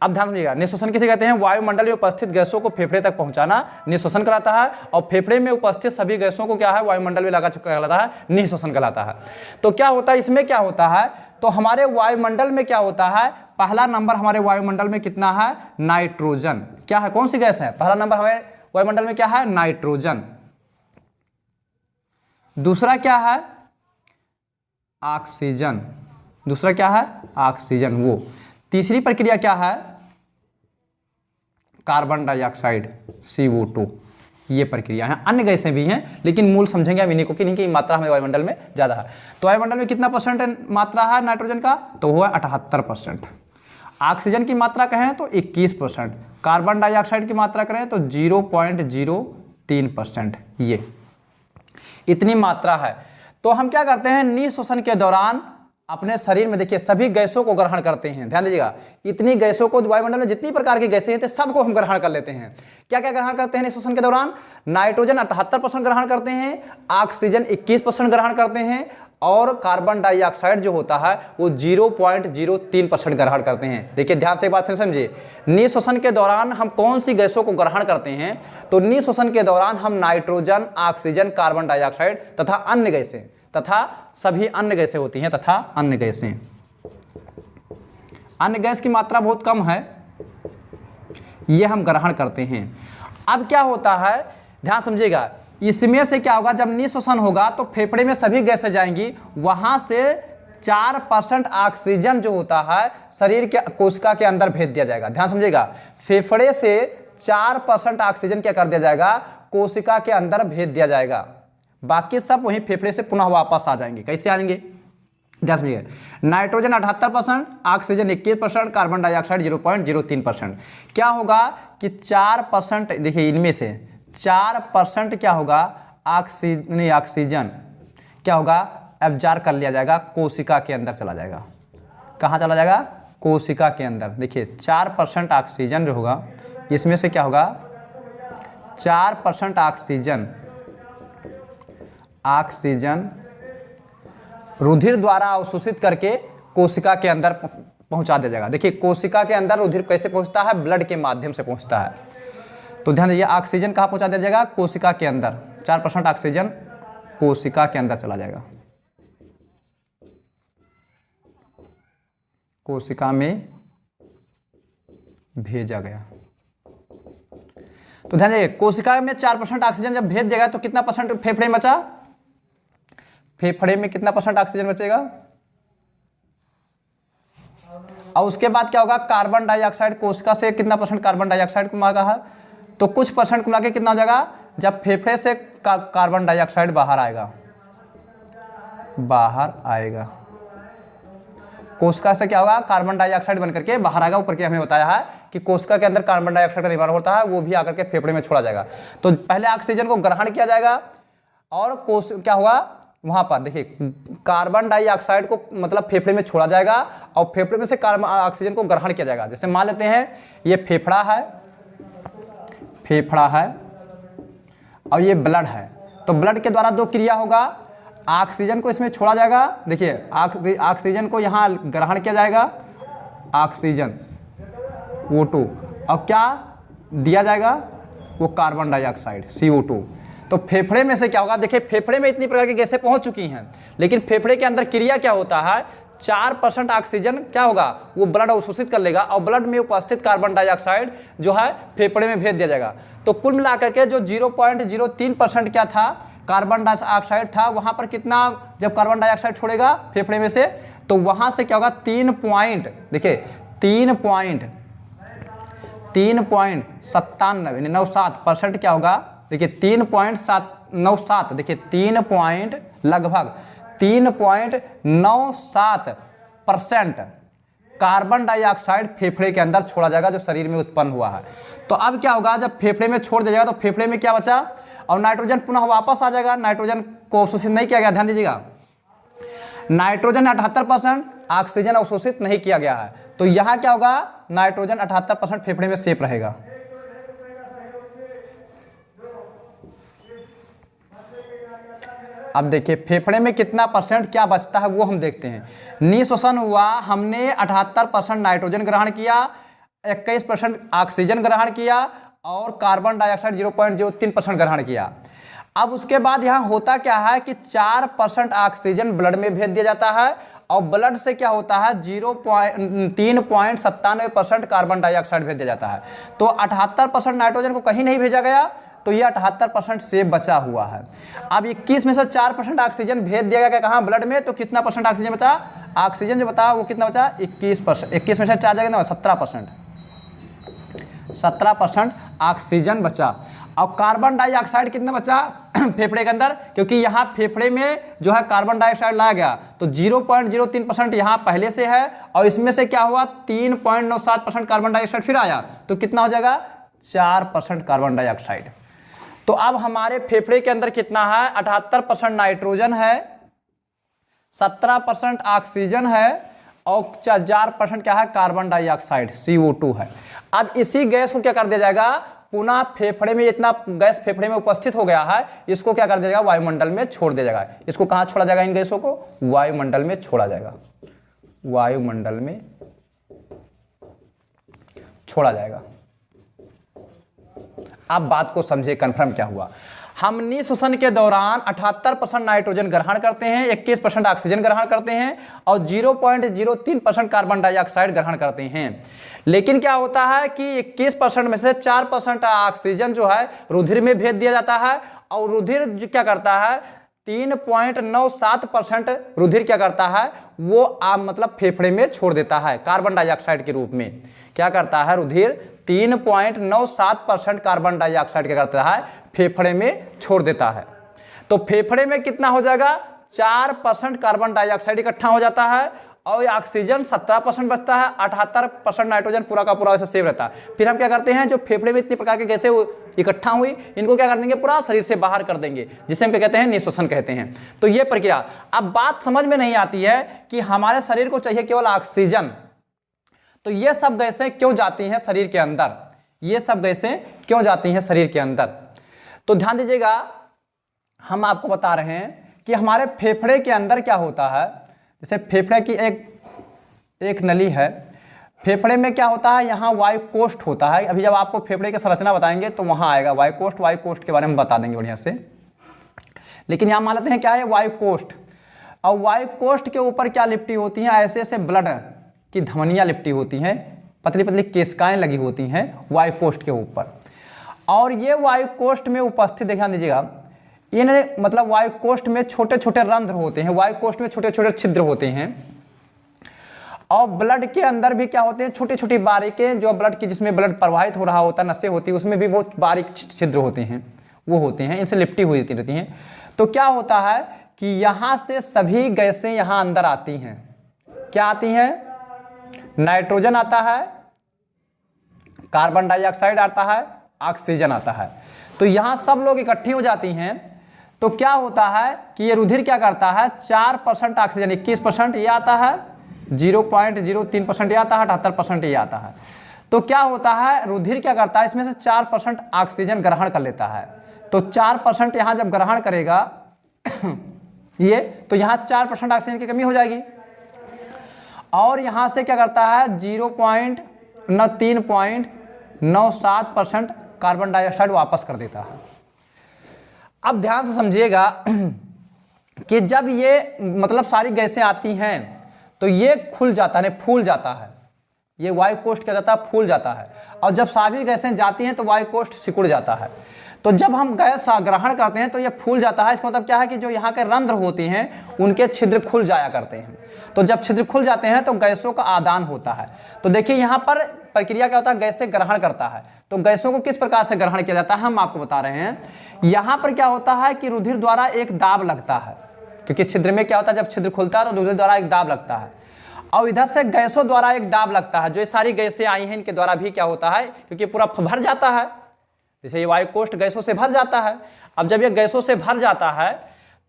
अब ध्यान दीजिएगा, निःश्वसन किसे कहते हैं? वायुमंडल में उपस्थित गैसों को फेफड़े तक पहुंचाना निःश्वसन कहलाता है, और फेफड़े में उपस्थित सभी गैसों को क्या है? वायुमंडल में लाकर कहलाता है, निःश्वसन कहलाता है। तो क्या होता है इसमें? क्या होता है? तो हमारे वायुमंडल में क्या होता है? पहला नंबर हमारे वायुमंडल में कितना है? नाइट्रोजन। क्या है? कौन सी गैस है? पहला नंबर हमारे वायुमंडल में क्या है? नाइट्रोजन। दूसरा क्या है? ऑक्सीजन। दूसरा क्या है? ऑक्सीजन। वो तीसरी प्रक्रिया क्या है? Carbon dioxide, CO2। ये प्रक्रिया है। अन्य गैसें भी हैं, लेकिन मूल समझेंगे हम इन्हीं को कि इनकी मात्रा हमें वायुमंडल में ज़्यादा है। तो वायुमंडल में कितना % मात्रा है नाइट्रोजन का? तो वो है 78%। ऑक्सीजन की मात्रा कहें तो 21%, कार्बन डाइऑक्साइड की मात्रा करें तो 0.03%। ये इतनी मात्रा है। तो हम क्या करते हैं, निःश्वसन के दौरान अपने शरीर में देखिए सभी गैसों को ग्रहण करते हैं। ध्यान दीजिएगा, इतनी गैसों को, वायुमंडल में जितनी प्रकार की गैसें हैं सबको हम ग्रहण कर लेते हैं। क्या क्या ग्रहण करते हैं निःश्वसन के दौरान? नाइट्रोजन 78% ग्रहण करते हैं, ऑक्सीजन 21% ग्रहण करते हैं, और कार्बन डाइऑक्साइड जो होता है वो 0.03% ग्रहण करते हैं। देखिए ध्यान से एक बात फिर समझिए, निःश्वसन के दौरान हम कौन सी गैसों को ग्रहण करते हैं? तो निःश्वसन के दौरान हम नाइट्रोजन, ऑक्सीजन, कार्बन डाइऑक्साइड तथा अन्य गैसें, तथा सभी अन्य गैसें होती हैं, तथा अन्य गैसें। अन्य गैस की मात्रा बहुत कम है, ये हम ग्रहण करते हैं। अब क्या होता है, ध्यान समझिएगा, इसमें से क्या होगा, जब निःश्वसन होगा तो फेफड़े में सभी गैसें जाएंगी, वहां से 4% ऑक्सीजन जो होता है शरीर के कोशिका के अंदर भेज दिया जाएगा। ध्यान समझिएगा, फेफड़े से 4% ऑक्सीजन क्या कर दिया जाएगा, कोशिका के अंदर भेज दिया जाएगा। बाकी सब वहीं फेफड़े से पुनः वापस आ जाएंगे। कैसे आएंगे? ध्यान समझिए, नाइट्रोजन 78%, ऑक्सीजन 21%, कार्बन डाइऑक्साइड 0.03%। क्या होगा कि 4%, देखिए इनमें से 4% क्या होगा, ऑक्सीजन क्या होगा, एब्जॉर्ब कर लिया जाएगा, कोशिका के अंदर चला जाएगा। कहाँ चला जाएगा? कोशिका के अंदर। देखिए 4% ऑक्सीजन जो होगा, इसमें से क्या होगा, 4% ऑक्सीजन रुधिर द्वारा अवशोषित करके कोशिका के अंदर पहुंचा दिया जाएगा। देखिए कोशिका के अंदर रुधिर कैसे पहुंचता है? ब्लड के माध्यम से पहुंचता है। तो ध्यान दीजिए, ऑक्सीजन कहाँ पहुंचा दिया जाएगा? कोशिका के अंदर। 4% ऑक्सीजन कोशिका के अंदर चला जाएगा, कोशिका में भेजा गया। तो ध्यान दीजिए, कोशिका में 4% ऑक्सीजन जब भेज देगा तो कितना परसेंट फेफड़े में बचा? फेफड़े में कितना % ऑक्सीजन बचेगा? और उसके बाद क्या होगा, कार्बन डाइऑक्साइड, कोशिका से कितना % कार्बन डाइऑक्साइड को मांगा है, तो कुछ % को मिला के कितना हो जाएगा, जब फेफड़े से कार्बन डाइऑक्साइड बाहर आएगा, कोशिका से क्या होगा, कार्बन डाइऑक्साइड बनकर के बाहर आएगा। ऊपर के हमने बताया है कि कोशिका के अंदर कार्बन डाइऑक्साइड का निर्माण होता है, वो भी आकर के फेफड़े में छोड़ा जाएगा। तो पहले ऑक्सीजन को ग्रहण किया जाएगा, और क्या होगा वहां पर, देखिए कार्बन डाइऑक्साइड को मतलब फेफड़े में छोड़ा जाएगा, और फेफड़े में से कार्बन ऑक्सीजन को ग्रहण किया जाएगा। जैसे मान लेते हैं ये फेफड़ा है और ये ब्लड है, तो ब्लड के द्वारा दो क्रिया होगा, ऑक्सीजन को इसमें छोड़ा जाएगा, देखिए ऑक्सीजन को यहाँ ग्रहण किया जाएगा, ऑक्सीजन O2, और क्या दिया जाएगा, वो कार्बन डाइऑक्साइड CO2। तो फेफड़े में से क्या होगा, देखिए फेफड़े में इतनी प्रकार की गैसें पहुंच चुकी हैं, लेकिन फेफड़े के अंदर क्रिया क्या होता है, 4% ऑक्सीजन क्या होगा, वो ब्लड अवशोषित कर लेगा, और ब्लड में उपस्थित कार्बन डाइऑक्साइड जो है फेफड़े में भेज दिया जाएगा। तो कुल मिलाकर के जो 0.03% क्या था, कार्बन डाइऑक्साइड था, वहां पर कितना, जब कार्बन डाइऑक्साइड छोड़ेगा फेफड़े में से, तो वहां से क्या होगा, 3.97% क्या होगा, देखिए 3.97, देखिए 3.97% कार्बन डाइऑक्साइड फेफड़े के अंदर छोड़ा जाएगा, जो शरीर में उत्पन्न हुआ है। तो अब क्या होगा, जब फेफड़े में छोड़ दिया जाएगा तो फेफड़े में क्या बचा, और नाइट्रोजन पुनः वापस आ जाएगा। नाइट्रोजन को अवशोषित नहीं किया गया, ध्यान दीजिएगा, नाइट्रोजन 78%, ऑक्सीजन अवशोषित नहीं किया गया है, तो यहां क्या होगा, नाइट्रोजन 78% फेफड़े में सेफ रहेगा। अब देखिए फेफड़े में कितना % क्या बचता है वो हम देखते हैं। निःश्वसन हुआ, हमने 78% नाइट्रोजन ग्रहण किया, 21% ऑक्सीजन ग्रहण किया, और कार्बन डाइऑक्साइड 0.03% ग्रहण किया। अब उसके बाद यहाँ होता क्या है कि 4% ऑक्सीजन ब्लड में भेज दिया जाता है, और ब्लड से क्या होता है 3.97% कार्बन डाइऑक्साइड भेज दिया जाता है। तो 78% नाइट्रोजन को कहीं नहीं भेजा गया, तो ये 78% से बचा हुआ है। अब 21 में से 4% ऑक्सीजन भेज दिया गया कहाँ, ब्लड में, तो कितना % ऑक्सीजन बचा, ऑक्सीजन जो बता वो कितना बचा, 21%। 21 में से 4 जाएगा ना, 17% ऑक्सीजन बचा। और कार्बन डाइऑक्साइड कितना बचा फेफड़े के अंदर, क्योंकि यहाँ फेफड़े में जो है कार्बन डाइऑक्साइड लाया गया तो 0.03% यहाँ पहले से है और इसमें से क्या हुआ 3.97% कार्बन डाइऑक्साइड फिर आया तो कितना हो जाएगा 4% कार्बन डाइऑक्साइड। तो अब हमारे फेफड़े के अंदर कितना है 78% नाइट्रोजन है, 17% ऑक्सीजन है और 4% क्या है कार्बन डाइऑक्साइड CO2 है। अब इसी गैस को क्या कर दिया जाएगा पुनः फेफड़े में, इतना गैस फेफड़े में उपस्थित हो गया है इसको क्या कर दिया जाएगा वायुमंडल में छोड़ दिया जाएगा। इसको कहां छोड़ा जाएगा इन गैसों को वायुमंडल में छोड़ा जाएगा, वायुमंडल में छोड़ा जाएगा। अब बात को समझे कंफर्म क्या हुआ। हम निःश्वसन के दौरान 78% नाइट्रोजन ग्रहण करते हैं, 21% ऑक्सीजन ग्रहण करते हैं और 0.03% कार्बन डाइऑक्साइड ग्रहण करते हैं। लेकिन क्या होता है कि 21% में से 4% ऑक्सीजन जो है रुधिर में भेज दिया जाता है और रुधिर क्या करता है 3.97% रुधिर क्या करता है वो मतलब फेफड़े में छोड़ देता है कार्बन डाइऑक्साइड के रूप में। क्या करता है रुधिर 3.97% कार्बन डाइऑक्साइड क्या करता है फेफड़े में छोड़ देता है। तो फेफड़े में कितना हो जाएगा 4% कार्बन डाइऑक्साइड इकट्ठा हो जाता है और ऑक्सीजन 17% बचता है, 78% नाइट्रोजन पूरा का पूरा ऐसे सेव रहता है। फिर हम क्या करते हैं जो फेफड़े में इतने प्रकार के गैसें इकट्ठा हुई इनको क्या कर देंगे पूरा शरीर से बाहर कर देंगे, जिसे हम क्या कहते हैं निःश्वसन कहते हैं। तो ये प्रक्रिया। अब बात समझ में नहीं आती है कि हमारे शरीर को चाहिए केवल ऑक्सीजन, तो ये सब गैसें क्यों जाती हैं शरीर के अंदर, ये सब गैसें क्यों जाती हैं शरीर के अंदर। तो ध्यान दीजिएगा हम आपको बता रहे हैं कि हमारे फेफड़े के अंदर क्या होता है। जैसे फेफड़े की एक नली है, फेफड़े में क्या होता है यहाँ वायुकोष्ठ होता है। अभी जब आपको फेफड़े की संरचना बताएंगे तो वहाँ आएगा वायुकोष्ठ के बारे में बता देंगे बढ़िया से। लेकिन यहाँ मान लेते हैं क्या है वायुकोष्ठ, और वायुकोष्ठ के ऊपर क्या लिपटी होती हैं ऐसे ऐसे ब्लड की धमनियाँ लिपटी होती हैं, पतली पतली केशिकाएं लगी होती हैं वायुकोष्ठ के ऊपर। और ये वायुकोष्ठ में उपस्थित ध्यान दीजिएगा इन मतलब वायुकोष्ठ में छोटे छोटे रंध्र होते हैं, वायुकोष्ठ में छोटे छोटे छिद्र होते हैं और ब्लड के अंदर भी क्या होते हैं छोटी छोटी बारीकें जो ब्लड की जिसमें ब्लड प्रवाहित हो रहा होता है नसें होती है उसमें भी बहुत बारीक छिद्र होते हैं, वो होते हैं, इनसे लिपटी हुई रहती हैं। तो क्या होता है कि यहाँ से सभी गैसें यहाँ अंदर आती हैं। क्या आती हैं नाइट्रोजन आता है, कार्बन डाइऑक्साइड आता है, ऑक्सीजन आता है। तो यहाँ सब लोग इकट्ठी हो जाती हैं। तो क्या होता है कि ये रुधिर क्या करता है 4% ऑक्सीजन 21% ये आता है, 0.03% ये आता है, 78% ये आता है। तो क्या होता है रुधिर क्या करता है इसमें से 4% ऑक्सीजन ग्रहण कर लेता है। तो 4% यहाँ जब ग्रहण करेगा ये तो यहाँ 4% ऑक्सीजन की कमी हो जाएगी और यहाँ से क्या करता है 3.97% कार्बन डाइऑक्साइड वापस कर देता है। अब ध्यान से समझिएगा कि जब ये मतलब सारी गैसें आती हैं तो ये खुल जाता है, फूल जाता है, ये वायुकोष्ठ क्या जाता है फूल जाता है और जब सारी गैसें जाती हैं तो वायुकोष्ठ सिकुड़ जाता है। तो जब हम गैस ग्रहण करते हैं तो ये फूल जाता है। इसका मतलब क्या है कि जो यहाँ के रंध्र होते हैं उनके छिद्र खुल जाया करते हैं। तो जब छिद्र खुल जाते हैं तो गैसों का आदान होता है। तो देखिए यहाँ पर प्रक्रिया क्या होता है गैसें ग्रहण करता है। तो गैसों को किस प्रकार से ग्रहण किया जाता है हम आपको बता रहे हैं। यहाँ पर क्या होता है कि रुधिर द्वारा एक दाब लगता है, क्योंकि छिद्र में क्या होता है जब छिद्र खुलता है तो रुधिर द्वारा एक दाब लगता है और इधर से गैसों द्वारा एक दाब लगता है। जो ये सारी गैसें आई हैं इनके द्वारा भी क्या होता है क्योंकि पूरा भर जाता है, जैसे ये वायुकोष्ठ गैसों से भर जाता है। अब जब ये गैसों से भर जाता है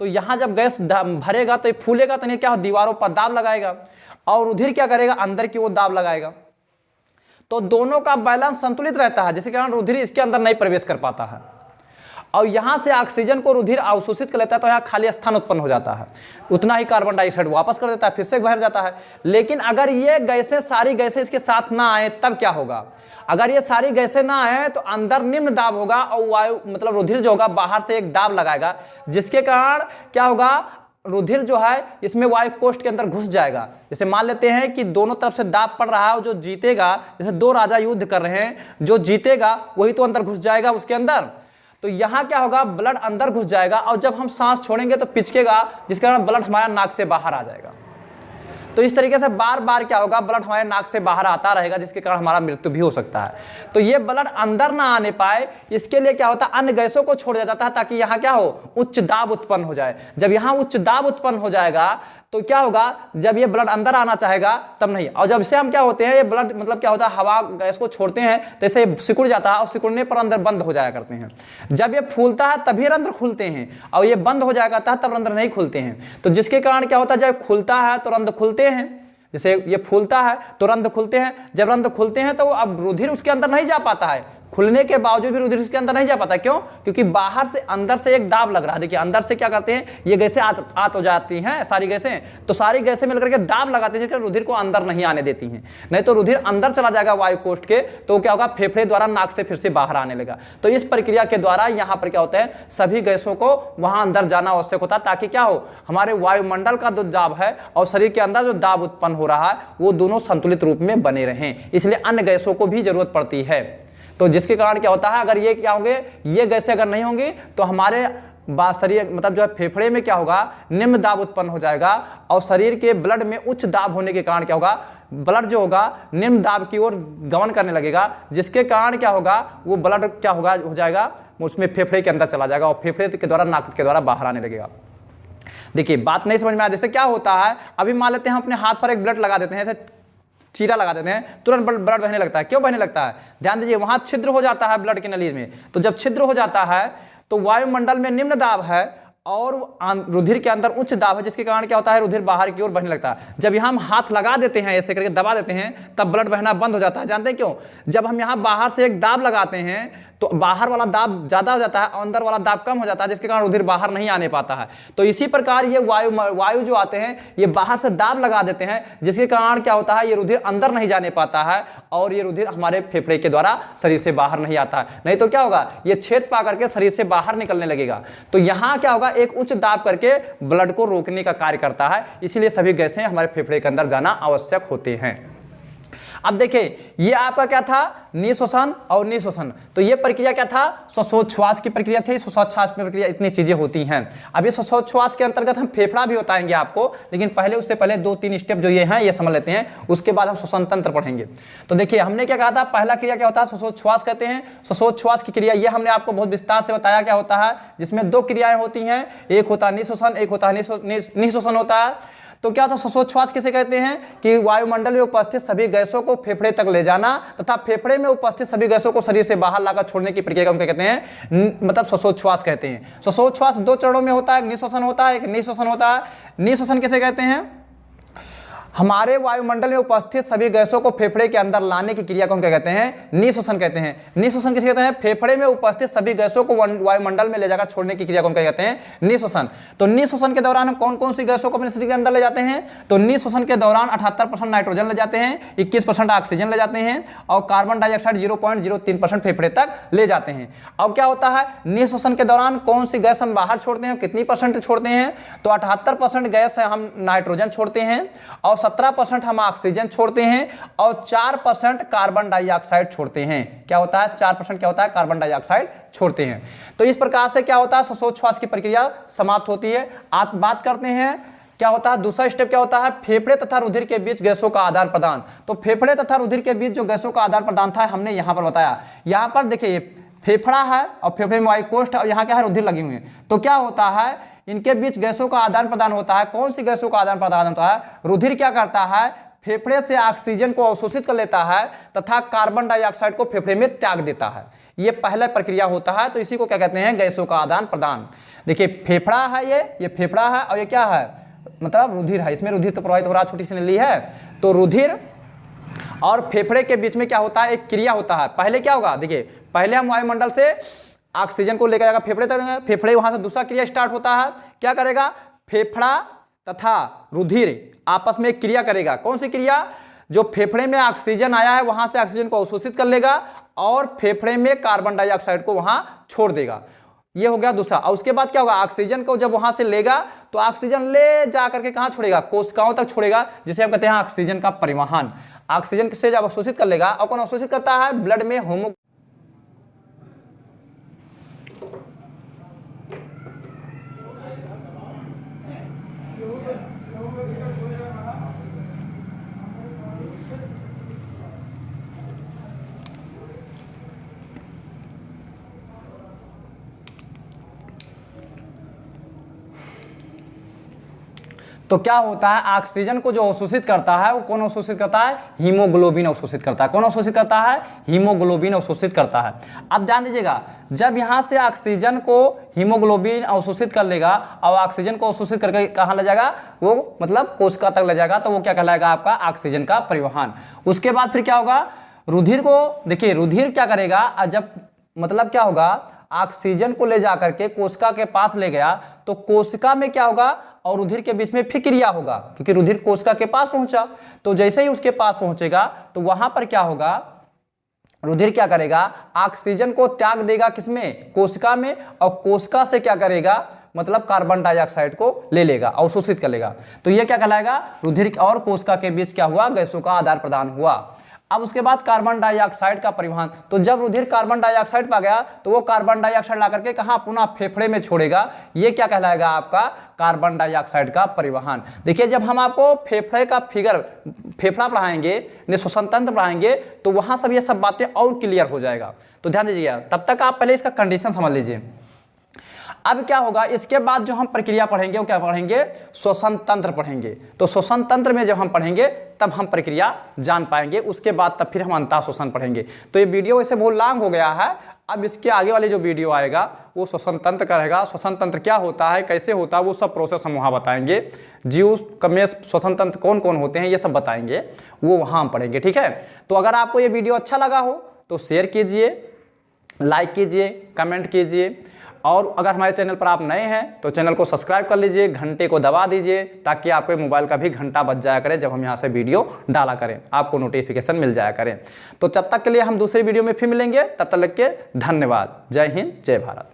तो यहाँ जब गैस भरेगा तो ये फूलेगा तो नहीं क्या दीवारों पर दाब लगाएगा और रुधिर क्या करेगा अंदर की ओर दाब लगाएगा। तो दोनों का बैलेंस संतुलित रहता है, जिसके कारण रुधिर इसके अंदर नहीं प्रवेश कर पाता है और यहाँ से ऑक्सीजन को रुधिर अवशोषित कर लेता है तो यहाँ खाली स्थान उत्पन्न हो जाता है, उतना ही कार्बन डाइऑक्साइड वापस कर देता है, फिर से भर जाता है। लेकिन अगर ये गैसें सारी गैसें इसके साथ ना आए तब क्या होगा, अगर ये सारी गैसें ना आए तो अंदर निम्न दाब होगा और वायु मतलब रुधिर जो होगा बाहर से एक दाब लगाएगा, जिसके कारण क्या होगा रुधिर जो है इसमें वायुकोष्ठ के अंदर घुस जाएगा। जैसे मान लेते हैं कि दोनों तरफ से दाब पड़ रहा है और जो जीतेगा, जैसे दो राजा युद्ध कर रहे हैं, जो जीतेगा वही तो अंदर घुस जाएगा उसके अंदर। तो यहाँ क्या होगा ब्लड अंदर घुस जाएगा और जब हम सांस छोड़ेंगे तो पिचकेगा, जिसके कारण ब्लड हमारा नाक से बाहर आ जाएगा। तो तो इस तरीके से बार बार क्या होगा, ब्लड हमारे नाक से बाहर आता रहेगा, जिसके कारण हमारा मृत्यु भी हो सकता है। तो ये ब्लड अंदर ना आने पाए, इसके लिए क्या होता है, अन्य गैसों को छोड़ दिया जाता है, ताकि यहाँ क्या हो, उच्च दाब उत्पन्न हो जाए। जब यहाँ उच्च दाब उत्पन्न हो जाएगा तो क्या होगा, जब ये ब्लड अंदर आना चाहेगा तब नहीं। और जब से हम क्या होते हैं, ये ब्लड मतलब क्या होता है, हवा गैस को छोड़ते हैं तो इसे सिकुड़ जाता है, और सिकुड़ने पर अंदर बंद हो जाया करते हैं। जब ये फूलता है तभी रंध्र खुलते हैं, और ये बंद हो जाएगा तब रंध्र नहीं खुलते हैं। तो जिसके कारण क्या होता है, जब खुलता है तो रंध्र खुलते हैं, जैसे ये फूलता है तो रंध्र खुलते हैं। जब रंध्र खुलते हैं तो अब रुधिर उसके अंदर नहीं जा पाता है, खुलने के बावजूद भी रुधिर उसके अंदर नहीं जा पाता। क्यों? क्योंकि बाहर से अंदर से एक दाब लग रहा है। देखिए अंदर से क्या करते हैं, ये गैसें आत हो जाती हैं, सारी गैसें, तो सारी गैसें मिलकर के दाब लगाती हैं, जिससे रुधिर को अंदर नहीं आने देती हैं। नहीं तो रुधिर अंदर चला जाएगा वायु कोष्ठ के, तो क्या होगा, फेफड़े द्वारा नाक से फिर से बाहर आने लगा। तो इस प्रक्रिया के द्वारा यहाँ पर क्या होता है, सभी गैसों को वहां अंदर जाना आवश्यक होता है, ताकि क्या हो, हमारे वायुमंडल का जो दाब है और शरीर के अंदर जो दाब उत्पन्न हो रहा है वो दोनों संतुलित रूप में बने रहें। इसलिए अन्य गैसों को भी जरूरत पड़ती है। तो जिसके कारण क्या होता है, अगर ये क्या होंगे, ये गैसें अगर नहीं होंगी तो हमारे शरीर मतलब जो है फेफड़े में क्या होगा, निम्न दाब उत्पन्न हो जाएगा, और शरीर के ब्लड में उच्च दाब होने के कारण क्या होगा, ब्लड जो होगा निम्न दाब की ओर गमन करने लगेगा, जिसके कारण क्या होगा, वो ब्लड क्या होगा, हो जाएगा उसमें फेफड़े के अंदर चला जाएगा, और फेफड़े के द्वारा नाक के द्वारा बाहर आने लगेगा। देखिए बात नहीं समझ में आया, जैसे क्या होता है, अभी मान लेते हैं हम अपने हाथ पर एक ब्लड लगा देते हैं, ऐसे चीरा लगा देते हैं, तुरंत ब्लड बहने लगता है। क्यों बहने लगता है? ध्यान दीजिए, वहां छिद्र हो जाता है ब्लड की नली में। तो जब छिद्र हो जाता है तो वायुमंडल में निम्न दाब है और रुधिर के अंदर उच्च दाब है, जिसके कारण क्या होता है, रुधिर बाहर की ओर बहने लगता है। जब यहाँ हम हाथ लगा देते हैं, ऐसे करके दबा देते हैं, तब ब्लड बहना बंद हो जाता है। जानते हैं क्यों? जब हम यहाँ बाहर से एक दाब लगाते हैं तो बाहर वाला दाब ज्यादा हो जाता है और अंदर वाला दाब कम हो जाता है, जिसके कारण रुधिर बाहर नहीं आने पाता है। तो इसी प्रकार ये वायु जो आते हैं, ये बाहर से दाब लगा देते हैं, जिसके कारण क्या होता है, ये रुधिर अंदर नहीं जाने पाता है, और ये रुधिर हमारे फेफड़े के द्वारा शरीर से बाहर नहीं आता है। नहीं तो क्या होगा, ये छेद पा करके शरीर से बाहर निकलने लगेगा। तो यहाँ क्या होगा, एक उच्च दाब करके ब्लड को रोकने का कार्य करता है। इसीलिए सभी गैसें हमारे फेफड़े के अंदर जाना आवश्यक होते हैं। अब देखिए, ये आपका क्या था, निःश्वसन और निःश्वसन। तो ये प्रक्रिया क्या था, श्वासोच्छ्वास की प्रक्रिया थी। श्वासोच्छ्वास प्रक्रिया इतनी चीजें होती हैं। अब ये श्वासोच्छ्वास के अंतर्गत हम फेफड़ा भी बताएंगे आपको, लेकिन पहले उससे पहले 2-3 स्टेप जो ये हैं ये समझ लेते हैं, उसके बाद हम श्वसन तंत्र पढ़ेंगे। तो देखिए हमने क्या कहा था, पहला क्रिया क्या होता है, श्वासोच्छ्वास कहते हैं। श्वासोच्छ्वास की क्रिया ये हमने आपको बहुत विस्तार से बताया क्या होता है, जिसमें 2 क्रियाएं होती हैं, एक होता है निःश्वसन, एक होता है निःश्वसन होता है। तो क्या होता है, श्वासोच्छ्वास किसे कहते हैं, कि वायुमंडल में उपस्थित सभी गैसों को फेफड़े तक ले जाना तथा फेफड़े में उपस्थित सभी गैसों को शरीर से बाहर लाकर छोड़ने की प्रक्रिया को हम क्या कहते हैं, मतलब श्वासोच्छ्वास कहते हैं। श्वासोच्छ्वास 2 चरणों में होता है, एक निःश्वसन होता है, एक निःश्वसन होता है। निःश्वसन किसे कहते हैं, हमारे वायुमंडल में उपस्थित सभी गैसों को फेफड़े के अंदर लाने की क्रिया को हम क्या कहते हैं, निःश्वसन कहते हैं। निःश्वसन किसे कहते हैं, फेफड़े में उपस्थित सभी गैसों को वायुमंडल में ले जाकर छोड़ने की क्रिया को हम क्या कहते हैं, निःश्वसन। तो निःश्वसन के दौरान हम कौन कौन सी गैसों को अपने शरीर के अंदर ले जाते हैं, तो निःश्वसन के दौरान 78% नाइट्रोजन ले जाते हैं, 21% ऑक्सीजन ले जाते हैं, और कार्बन डाइऑक्साइड 0.03% फेफड़े तक ले जाते हैं। अब क्या होता है, निःश्वसन के दौरान कौन सी गैस हम बाहर छोड़ते हैं, कितनी % छोड़ते हैं, तो 78% गैस हम नाइट्रोजन छोड़ते हैं, और 17% हम ऑक्सीजन छोड़ते हैं, और 4% कार्बन डाइऑक्साइड छोड़ते हैं। क्या होता है, 4% क्या होता है, कार्बन डाइऑक्साइड छोड़ते हैं। तो इस प्रकार से क्या होता है, श्वासोच्छ्वास की प्रक्रिया समाप्त होती है। आप बात करते हैं क्या होता है, दूसरा स्टेप क्या होता है, फेफड़े तथा रुधिर के बीच गैसों का आदान प्रदान। तो फेफड़े तथा रुधिर के बीच जो गैसों का आदान प्रदान था, हमने यहां पर बताया। यहां पर देखिए फेफड़ा है और फेफड़े में वायु कोष्ठ है, और यहाँ क्या है, रुधिर लगी हुई है। तो क्या होता है, इनके बीच गैसों का आदान प्रदान होता है। कौन सी गैसों का आदान प्रदान होता है, रुधिर क्या करता है, फेफड़े से ऑक्सीजन को अवशोषित कर लेता है तथा कार्बन डाइऑक्साइड को फेफड़े में त्याग देता है। ये पहला प्रक्रिया होता है। तो इसी को क्या कहते हैं, गैसों का आदान प्रदान। देखिए फेफड़ा है, ये फेफड़ा है, और ये क्या है, मतलब रुधिर है। इसमें रुधिर तो प्रवाहित हो रहा है, छोटी सी नली है। तो रुधिर और फेफड़े के बीच में क्या होता है, एक क्रिया होता है। पहले क्या होगा, देखिए पहले हम वायुमंडल से ऑक्सीजन को लेकर जाएगा फेफड़े तक, फेफड़े वहां से दूसरा क्रिया स्टार्ट होता है। क्या करेगा, फेफड़ा तथा रुधिर आपस में एक क्रिया करेगा। कौन सी क्रिया, जो फेफड़े में ऑक्सीजन आया है वहां से ऑक्सीजन को अवशोषित कर लेगा और फेफड़े में कार्बन डाइऑक्साइड को वहां छोड़ देगा। ये हो गया दूसरा। और उसके बाद क्या होगा, ऑक्सीजन को जब वहां से लेगा तो ऑक्सीजन ले जाकर के कहां छोड़ेगा, कोशिकाओं तक छोड़ेगा, जिसे हम कहते हैं ऑक्सीजन का परिवहन। ऑक्सीजन से जब अवशोषित कर लेगा, और कौन अवशोषित करता है, ब्लड में तो क्या होता है, ऑक्सीजन को जो अवशोषित करता है वो कौन अवशोषित करता है, हीमोग्लोबिन अवशोषित करता है। कौन अवशोषित करता है, हीमोग्लोबिन अवशोषित करता है। अब ध्यान दीजिएगा, जब यहाँ से ऑक्सीजन को हीमोग्लोबिन अवशोषित कर लेगा और ऑक्सीजन को अवशोषित करके कहाँ ले जाएगा, वो मतलब कोशिका तक ले जाएगा, तो वो क्या कहलाएगा आपका ऑक्सीजन का परिवहन। उसके बाद फिर क्या होगा, रुधिर को देखिए, रुधिर क्या करेगा, जब मतलब क्या होगा, ऑक्सीजन को ले जाकर के कोशिका के पास ले गया तो कोशिका में क्या होगा और रुधिर के बीच में फिर क्रिया होगा, क्योंकि रुधिर कोशिका के पास पहुंचा। तो जैसे ही उसके पास पहुंचेगा तो वहां पर क्या होगा, रुधिर क्या करेगा, ऑक्सीजन को त्याग देगा किसमें, कोशिका में, और कोशिका से क्या करेगा, मतलब कार्बन डाइऑक्साइड को ले लेगा, अवशोषित कर लेगा। तो ये क्या कहलाएगा, रुधिर और कोशिका के बीच क्या हुआ, गैसों का आदान प्रदान हुआ। अब उसके बाद कार्बन डाइऑक्साइड का परिवहन, तो जब रुधिर कार्बन डाइऑक्साइड पा गया तो वो कार्बन डाइऑक्साइड ला करके कहाँ, पुनः फेफड़े में छोड़ेगा। ये क्या कहलाएगा आपका, कार्बन डाइऑक्साइड का परिवहन। देखिए, जब हम आपको फेफड़े का फेफड़ा पढ़ाएंगे, श्वसन तंत्र पढ़ाएंगे, तो वहां सब ये सब बातें और क्लियर हो जाएगा। तो ध्यान दीजिएगा, तब तक आप पहले इसका कंडीशन समझ लीजिए। अब क्या होगा, इसके बाद जो हम प्रक्रिया पढ़ेंगे वो क्या पढ़ेंगे, श्वसन तंत्र पढ़ेंगे। तो श्वसन तंत्र में जब हम पढ़ेंगे तब हम प्रक्रिया जान पाएंगे, उसके बाद तब फिर हम अंतः श्वसन पढ़ेंगे। तो ये वीडियो वैसे बहुत लॉन्ग हो गया है, अब इसके आगे वाले जो वीडियो आएगा वो श्वसन तंत्र का रहेगा। श्वसन तंत्र क्या होता है, कैसे होता है, वो सब प्रोसेस हम वहाँ बताएंगे। जीव में श्वसन तंत्र कौन कौन होते हैं ये सब बताएंगे, वो वहाँ हम पढ़ेंगे, ठीक है। तो अगर आपको ये वीडियो अच्छा लगा हो तो शेयर कीजिए, लाइक कीजिए, कमेंट कीजिए, और अगर हमारे चैनल पर आप नए हैं तो चैनल को सब्सक्राइब कर लीजिए, घंटे को दबा दीजिए, ताकि आपके मोबाइल का भी घंटा बज जाया करे जब हम यहाँ से वीडियो डाला करें, आपको नोटिफिकेशन मिल जाया करें। तो जब तक के लिए हम दूसरे वीडियो में फिर मिलेंगे, तब तक के धन्यवाद। जय हिंद, जय भारत।